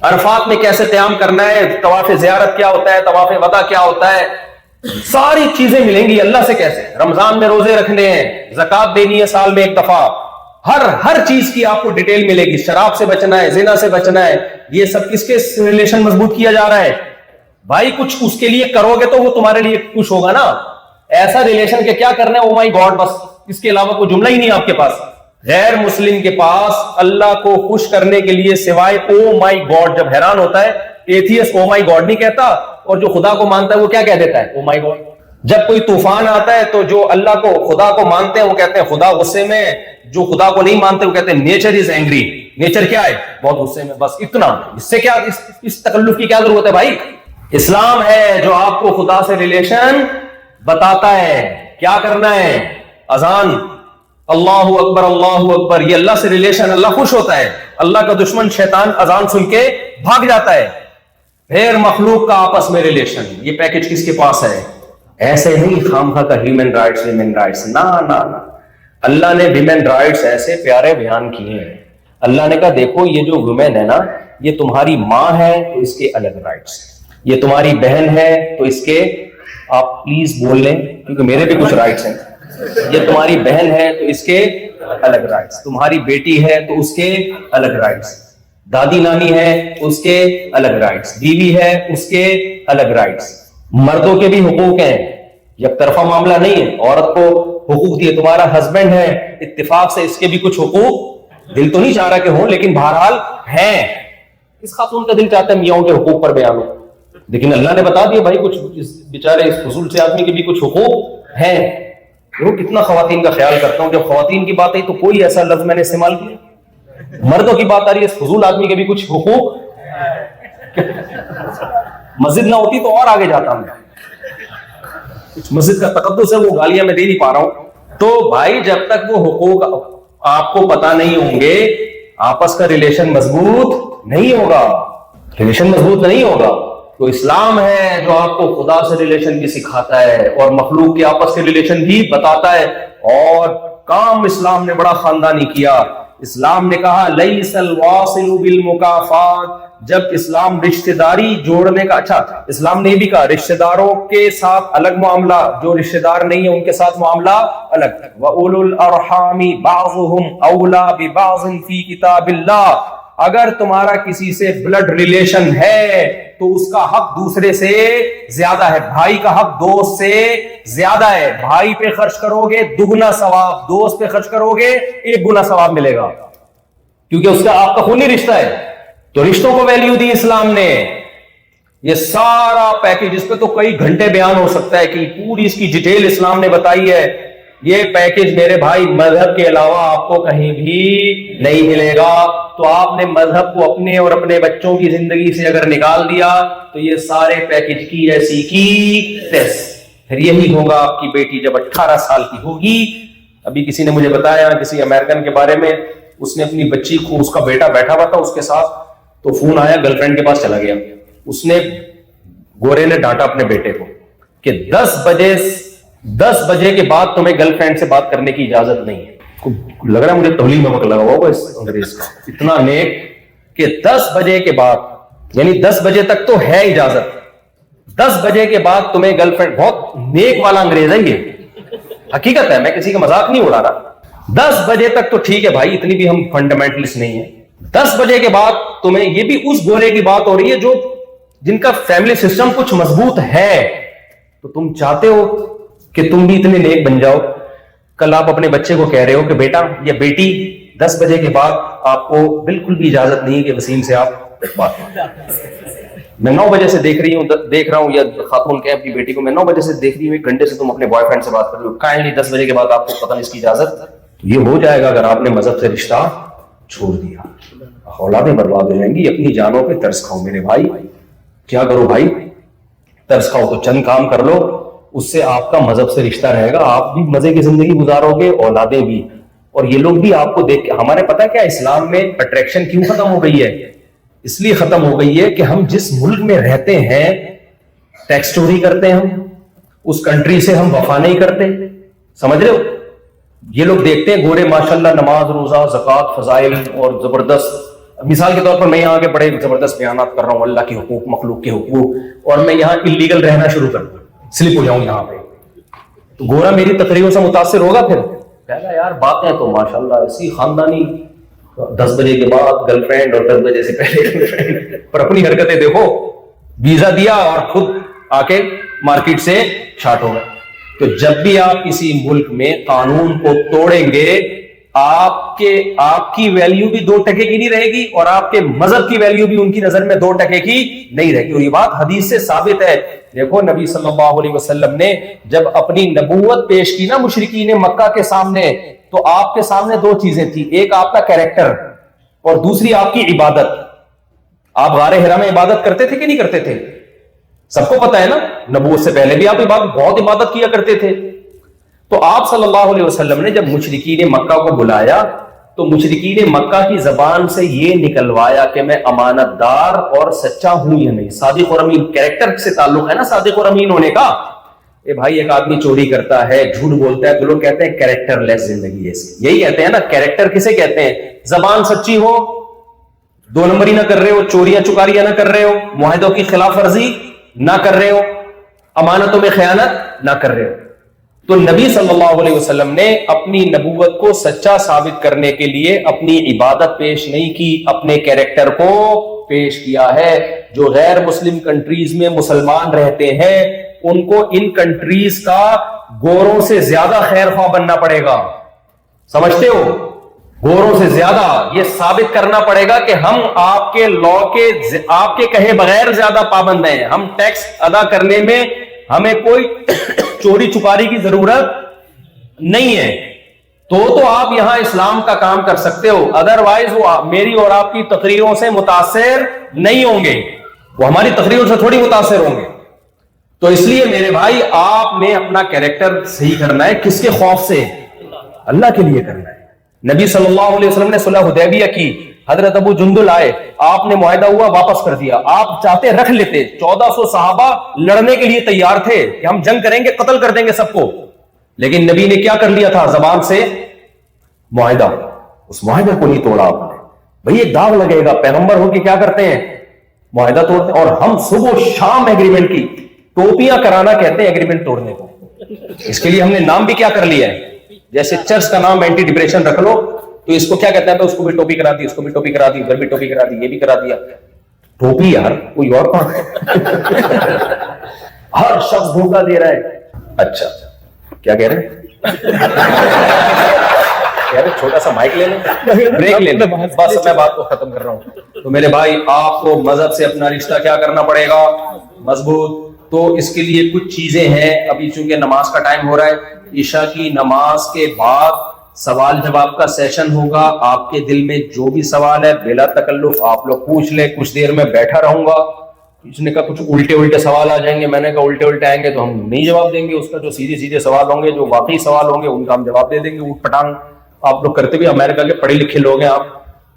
عرفات میں کیسے قیام کرنا ہے، طواف زیارت کیا ہوتا ہے، طواف وداع کیا ہوتا ہے، ساری چیزیں ملیں گی۔ اللہ سے کیسے رمضان میں روزے رکھنے ہیں، زکات دینی ہے سال میں ایک دفعہ، ہر چیز کی آپ کو ڈیٹیل ملے گی۔ شراب سے بچنا ہے، زنا سے بچنا ہے، یہ سب کس کے ریلیشن مضبوط کیا جا رہا ہے بھائی؟ کچھ اس کے لیے کرو گے تو وہ تمہارے لیے کچھ ہوگا نا۔ ایسا ریلیشن کے کیا کرنا ہے، او مائی گاڈ، بس اس کے علاوہ کوئی جملہ ہی نہیں آپ کے پاس۔ غیر مسلم کے پاس اللہ کو خوش کرنے کے لیے سوائے او مائی گاڈ، جب حیران ہوتا ہے ایتھیسٹ او مائی گاڈ نہیں کہتا، اور جو خدا کو مانتا ہے وہ کیا کہہ دیتا ہے، او مائی گاڈ۔ جب کوئی طوفان آتا ہے تو جو اللہ کو، خدا کو مانتے ہیں وہ کہتے ہیں خدا غصے میں، جو خدا کو نہیں مانتے وہ کہتے ہیں نیچر از اینگری، نیچر کیا ہے، بہت غصے میں۔ بس اتنا، اس سے کیا، اس تکلف کی کیا ضرورت ہے بھائی؟ اسلام ہے جو آپ کو خدا سے ریلیشن بتاتا ہے کیا کرنا ہے۔ اذان، اللہ اکبر اللہ اکبر، یہ اللہ سے ریلیشن، اللہ خوش ہوتا ہے۔ اللہ کا دشمن شیطان اذان سن کے بھاگ جاتا ہے۔ پھر مخلوق کا آپس میں ریلیشن، یہ پیکج کس کے پاس ہے؟ ایسے نہیں خامخواہ کا ہیومن رائٹس، ویمن رائٹس، نہ نہ نہ، اللہ نے ویمن رائٹس ایسے پیارے بیان کیے ہیں۔ اللہ نے کہا دیکھو یہ جو ویمن ہے نا، یہ تمہاری ماں ہے تو اس کے الگ رائٹس، یہ تمہاری بہن ہے تو اس کے، آپ پلیز بول لیں کیونکہ میرے بھی کچھ رائٹس ہیں، یہ تمہاری بہن ہے تو اس کے الگ رائٹس، تمہاری بیٹی ہے تو اس کے الگ رائٹس، دادی نانی ہے اس کے الگ رائٹس، بیوی ہے اس کے الگ رائٹس۔ مردوں کے بھی حقوق ہیں، یک طرفہ معاملہ نہیں ہے، عورت کو حقوق دیے، تمہارا ہسبینڈ ہے اتفاق سے اس کے بھی کچھ حقوق، دل تو نہیں چاہ رہا کہ ہوں لیکن بہرحال ہیں۔ اس خاتون کا دل چاہتا ہے میاں کے حقوق پر بیان ہو، لیکن اللہ نے بتا دیا بھائی کچھ بیچارے اس فضول سے آدمی کے بھی کچھ حقوق ہیں۔ وہ کتنا خواتین کا خیال کرتا ہوں، جب خواتین کی بات آئی تو کوئی ایسا لفظ میں نے استعمال کیا مردوں کی بات آ رہی ہے, اس فضول آدمی کے بھی کچھ حقوق. مسجد نہ ہوتی تو اور آگے جاتا میں. مسجد کا تقدس ہے, وہ گالیاں میں دے نہیں پا رہا ہوں. تو بھائی جب تک وہ حقوق آپ کو پتا نہیں ہوں گے, آپس کا ریلیشن مضبوط نہیں ہوگا. ریلیشن مضبوط نہیں ہوگا. تو اسلام ہے جو آپ کو خدا سے ریلیشن بھی سکھاتا ہے اور مخلوق کے آپس کے ریلیشن بھی بتاتا ہے. اور کام اسلام نے بڑا خاندانی کیا. اسلام نے کہا لیس الواصل بالمکافات. جب اسلام رشتہ داری جوڑنے کا, اچھا اسلام نے یہ بھی کہا رشتہ داروں کے ساتھ الگ معاملہ, جو رشتہ دار نہیں ہے ان کے ساتھ معاملہ الگ. وَأُولُو الْأَرْحَامِ بَعْضُهُمْ أَوْلَى بِبَعْضٍ فِي كِتَابِ اللَّهِ. اگر تمہارا کسی سے بلڈ ریلیشن ہے تو اس کا حق دوسرے سے زیادہ ہے. بھائی کا حق دوست سے زیادہ ہے. بھائی پہ خرچ کرو گے دگنا ثواب, دوست پہ خرچ کرو گے 1 گنا ثواب ملے گا, کیونکہ اس کا آپ کا خونی رشتہ ہے. تو رشتوں کو ویلیو دی اسلام نے. یہ سارا پیکج, اس پہ تو کئی گھنٹے بیان ہو سکتا ہے کہ پوری اس کی ڈیٹیل اسلام نے بتائی ہے. یہ پیکج میرے بھائی مذہب کے علاوہ آپ کو کہیں بھی نہیں ملے گا. تو آپ نے مذہب کو اپنے اور اپنے بچوں کی زندگی سے اگر نکال دیا تو یہ سارے پیکج کی ایسی کی تیس. پھر یہی ہوگا آپ کی بیٹی جب 18 سال کی ہوگی. ابھی کسی نے مجھے بتایا, کسی امریکن کے بارے میں, اس نے اپنی بچی کو, اس کا بیٹا بیٹھا ہوا تھا اس کے ساتھ, تو فون آیا, گرل فرینڈ کے پاس چلا گیا. اس نے, گورے نے ڈانٹا اپنے بیٹے کو کہ 10 بجے کے بعد تمہیں گرل فرینڈ سے بات کرنے کی اجازت نہیں ہے. لگ رہا ہے مجھے توہین نمک لگا ہوا ہوگا اس انگریز کا, اتنا نیک کہ 10 بجے کے بعد, یعنی 10 بجے تک تو ہے اجازت, 10 بجے کے بعد تمہیں گرل فرینڈ. بہت نیک والا انگریز ہے یہ, حقیقت ہے, میں کسی کا مذاق نہیں اڑا رہا. 10 بجے تک تو ٹھیک ہے بھائی, اتنی بھی ہم فنڈامنٹلسٹ نہیں ہیں. 10 بجے کے بعد تمہیں, یہ بھی اس گورے کی بات ہو رہی ہے جو جن کا فیملی سسٹم کچھ مضبوط ہے. تو تم چاہتے ہو کہ تم بھی اتنے نیک بن جاؤ. کل آپ اپنے بچے کو کہہ رہے ہو کہ بیٹا یا بیٹی 10 بجے کے بعد آپ کو بالکل بھی اجازت نہیں ہے کہ وسیم سے آپ بات کریں. میں 9 بجے سے دیکھ رہا ہوں, یا خاتون کہ اپنی بیٹی کو میں 9 بجے سے دیکھ رہی ہوں, 1 گھنٹے سے تم اپنے بوائے فرینڈ سے بات کر رہے ہو, کائنڈلی 10 بجے کے بعد آپ کو پتہ نہیں اس کی اجازت. یہ ہو جائے گا اگر آپ نے مذہب سے رشتہ چھوڑ دیا. اولادیں برباد ہو جائیں گی. اپنی جانوں پہ ترس کھاؤ میرے بھائی. کیا کرو بھائی, ترس کھاؤ. تو چند کام کر لو, اس سے آپ کا مذہب سے رشتہ رہے گا, آپ بھی مزے کی زندگی گزارو گے, اولادیں بھی. اور یہ لوگ بھی آپ کو دیکھ کے, ہمارے پتہ ہے کیا اسلام میں اٹریکشن کیوں ختم ہو گئی ہے؟ اس لیے ختم ہو گئی ہے کہ ہم جس ملک میں رہتے ہیں ٹیکس چوری کرتے ہیں, ہم اس کنٹری سے ہم وفا نہیں کرتے. سمجھ رہے ہو؟ یہ لوگ دیکھتے ہیں گورے ماشاءاللہ نماز, روزہ, زکوٰۃ, فضائل اور زبردست. مثال کے طور پر میں یہاں کے بڑے زبردست بیانات کر رہا ہوں, اللہ کے حقوق, مخلوق کے حقوق, اور میں یہاں انلیگل رہنا شروع کر دوں, سلپ ہو جاؤں یہاں پہ, تو گورا میری تقریروں سے متاثر ہوگا. پھر کہا یار باتیں تو ماشاءاللہ ایسی خاندانی, 10 بجے کے بعد گرل فرینڈ اور 10 بجے سے پہلے گرل فرینڈ, پر اپنی حرکتیں دیکھو, ویزا دیا اور خود آ کے مارکیٹ سے شارٹ ہو گئے. تو جب بھی آپ کسی ملک میں قانون کو توڑیں گے, آپ کی ویلیو بھی 2 ٹکے کی نہیں رہے گی, اور آپ کے مذہب کی ویلیو بھی ان کی نظر میں 2 ٹکے کی نہیں رہے گی. اور یہ بات حدیث سے ثابت ہے. دیکھو نبی صلی اللہ علیہ وسلم نے جب اپنی نبوت پیش کی نا مشرکین مکہ کے سامنے, تو آپ کے سامنے 2 چیزیں تھیں, ایک آپ کا کیریکٹر اور دوسری آپ کی عبادت. آپ غار حرا میں عبادت کرتے تھے کہ نہیں کرتے تھے؟ سب کو پتا ہے نا, نبوت سے پہلے بھی آپ بہت عبادت کیا کرتے تھے. تو آپ صلی اللہ علیہ وسلم نے جب مشرکین مکہ کو بلایا تو مشرکین مکہ کی زبان سے یہ نکلوایا کہ میں امانت دار اور سچا ہوں یا نہیں, صادق اور امین. کیریکٹر سے تعلق ہے نا صادق اور امین ہونے کا. اے بھائی ایک آدمی چوری کرتا ہے, جھوٹ بولتا ہے, تو لوگ کہتے ہیں کیریکٹر لیس زندگی ہے. یہی کہتے ہیں نا, کیریکٹر کسے کہتے ہیں؟ زبان سچی ہو, 2 نمبری نہ کر رہے ہو, چوریاں چکاریاں نہ کر رہے ہو, معاہدوں کی خلاف ورزی نہ کر رہے ہو, امانتوں میں خیانت نہ کر رہے ہو. تو نبی صلی اللہ علیہ وسلم نے اپنی نبوت کو سچا ثابت کرنے کے لیے اپنی عبادت پیش نہیں کی, اپنے کیریکٹر کو پیش کیا ہے. جو غیر مسلم کنٹریز میں مسلمان رہتے ہیں ان کو ان کنٹریز کا گوروں سے زیادہ خیر خواہ بننا پڑے گا. سمجھتے ہو؟ گوروں سے زیادہ یہ ثابت کرنا پڑے گا کہ ہم آپ کے لا کے, آپ کے کہے بغیر زیادہ پابند ہیں. ہم ٹیکس ادا کرنے میں ہمیں کوئی چوری چکاری کی ضرورت نہیں ہے. تو آپ یہاں اسلام کا کام کر سکتے ہو, ادروائز وہ میری اور آپ کی تقریروں سے متاثر نہیں ہوں گے, وہ ہماری تقریروں سے تھوڑی متاثر ہوں گے. تو اس لیے میرے بھائی آپ نے اپنا کیریکٹر صحیح کرنا ہے. کس کے خوف سے؟ اللہ کے لیے کرنا ہے. نبی صلی اللہ علیہ وسلم نے صلح حدیبیہ کی, حضرت ابو جندل آئے, آپ نے معاہدہ ہوا واپس کر دیا. آپ چاہتے رکھ لیتے, 1400 صحابہ لڑنے کے لیے تیار تھے کہ ہم جنگ کریں گے, قتل کر دیں گے سب کو, لیکن نبی نے کیا کر لیا تھا؟ زبان سے معاہدہ, اس معاہدے کو نہیں توڑا آپ نے. بھئی ایک داغ لگے گا, پیغمبر ہو کے کیا کرتے ہیں؟ معاہدہ توڑتے ہیں. اور ہم صبح و شام ایگریمنٹ کی, ٹوپیاں کرانا کہتے ہیں ایگریمنٹ توڑنے کو. اس کے لیے ہم نے نام بھی کیا کر لیا ہے, جیسے چرچ کا نام اینٹی ڈپریشن رکھ لو, تو اس کو کیا کہتے ہیں؟ اس کو بھی ٹوپی کرا دی, اس کو بھی ٹوپی کرا دی, ادھر بھی ٹوپی کرا دی, یہ بھی کرا دیا. ٹوپی یار, کوئی اور کون ہے؟ ہر شخص دھوکہ دے رہا ہے. اچھا کیا کہہ رہے ہیں؟ چھوٹا سا مائک لے لیں, بریک لے لیں, بس میں بات کو ختم کر رہا ہوں. تو میرے بھائی آپ کو مذہب سے اپنا رشتہ کیا کرنا پڑے گا؟ مضبوط. تو اس کے لیے کچھ چیزیں ہیں. ابھی چونکہ نماز کا ٹائم ہو رہا ہے, عشاء کی نماز کے بعد سوال جواب کا سیشن ہوگا. آپ کے دل میں جو بھی سوال ہے بلا تکلف آپ لوگ پوچھ لیں. کچھ دیر میں بیٹھا رہوں گا. اس نے کہا کچھ الٹے سوال آ جائیں گے, میں نے کہا الٹے آئیں گے تو ہم نہیں جواب دیں گے اس کا. جو سیدھے سوال ہوں گے, جو واقعی سوال ہوں گے, ان کا ہم جواب دے دیں گے. اوٹ پٹانگ آپ لوگ کرتے بھی, امریکہ کے پڑھے لکھے لوگ ہیں آپ,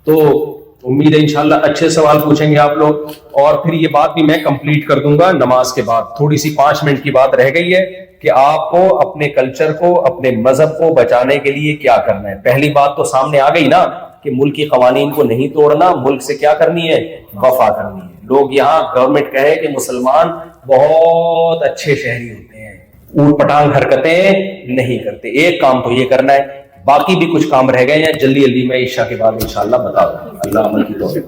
تو امید ہے انشاءاللہ اچھے سوال پوچھیں گے آپ لوگ. اور پھر یہ بات بھی میں کمپلیٹ کر دوں گا نماز کے بعد. تھوڑی سی 5 منٹ کی بات رہ گئی ہے کہ آپ کو اپنے کلچر کو, اپنے مذہب کو بچانے کے لیے کیا کرنا ہے. پہلی بات تو سامنے آ گئی نا کہ ملک کی قوانین کو نہیں توڑنا, ملک سے کیا کرنی ہے؟ وفا کرنی ہے. لوگ یہاں گورنمنٹ کہے کہ مسلمان بہت اچھے شہری ہوتے ہیں, اوٹ پٹانگ حرکتیں نہیں کرتے. ایک کام تو یہ کرنا ہے, باقی بھی کچھ کام رہ گئے ہیں, جلدی میں عشاء کے بعد انشاءاللہ بتا دوں. اللہ عمل کی توفیق.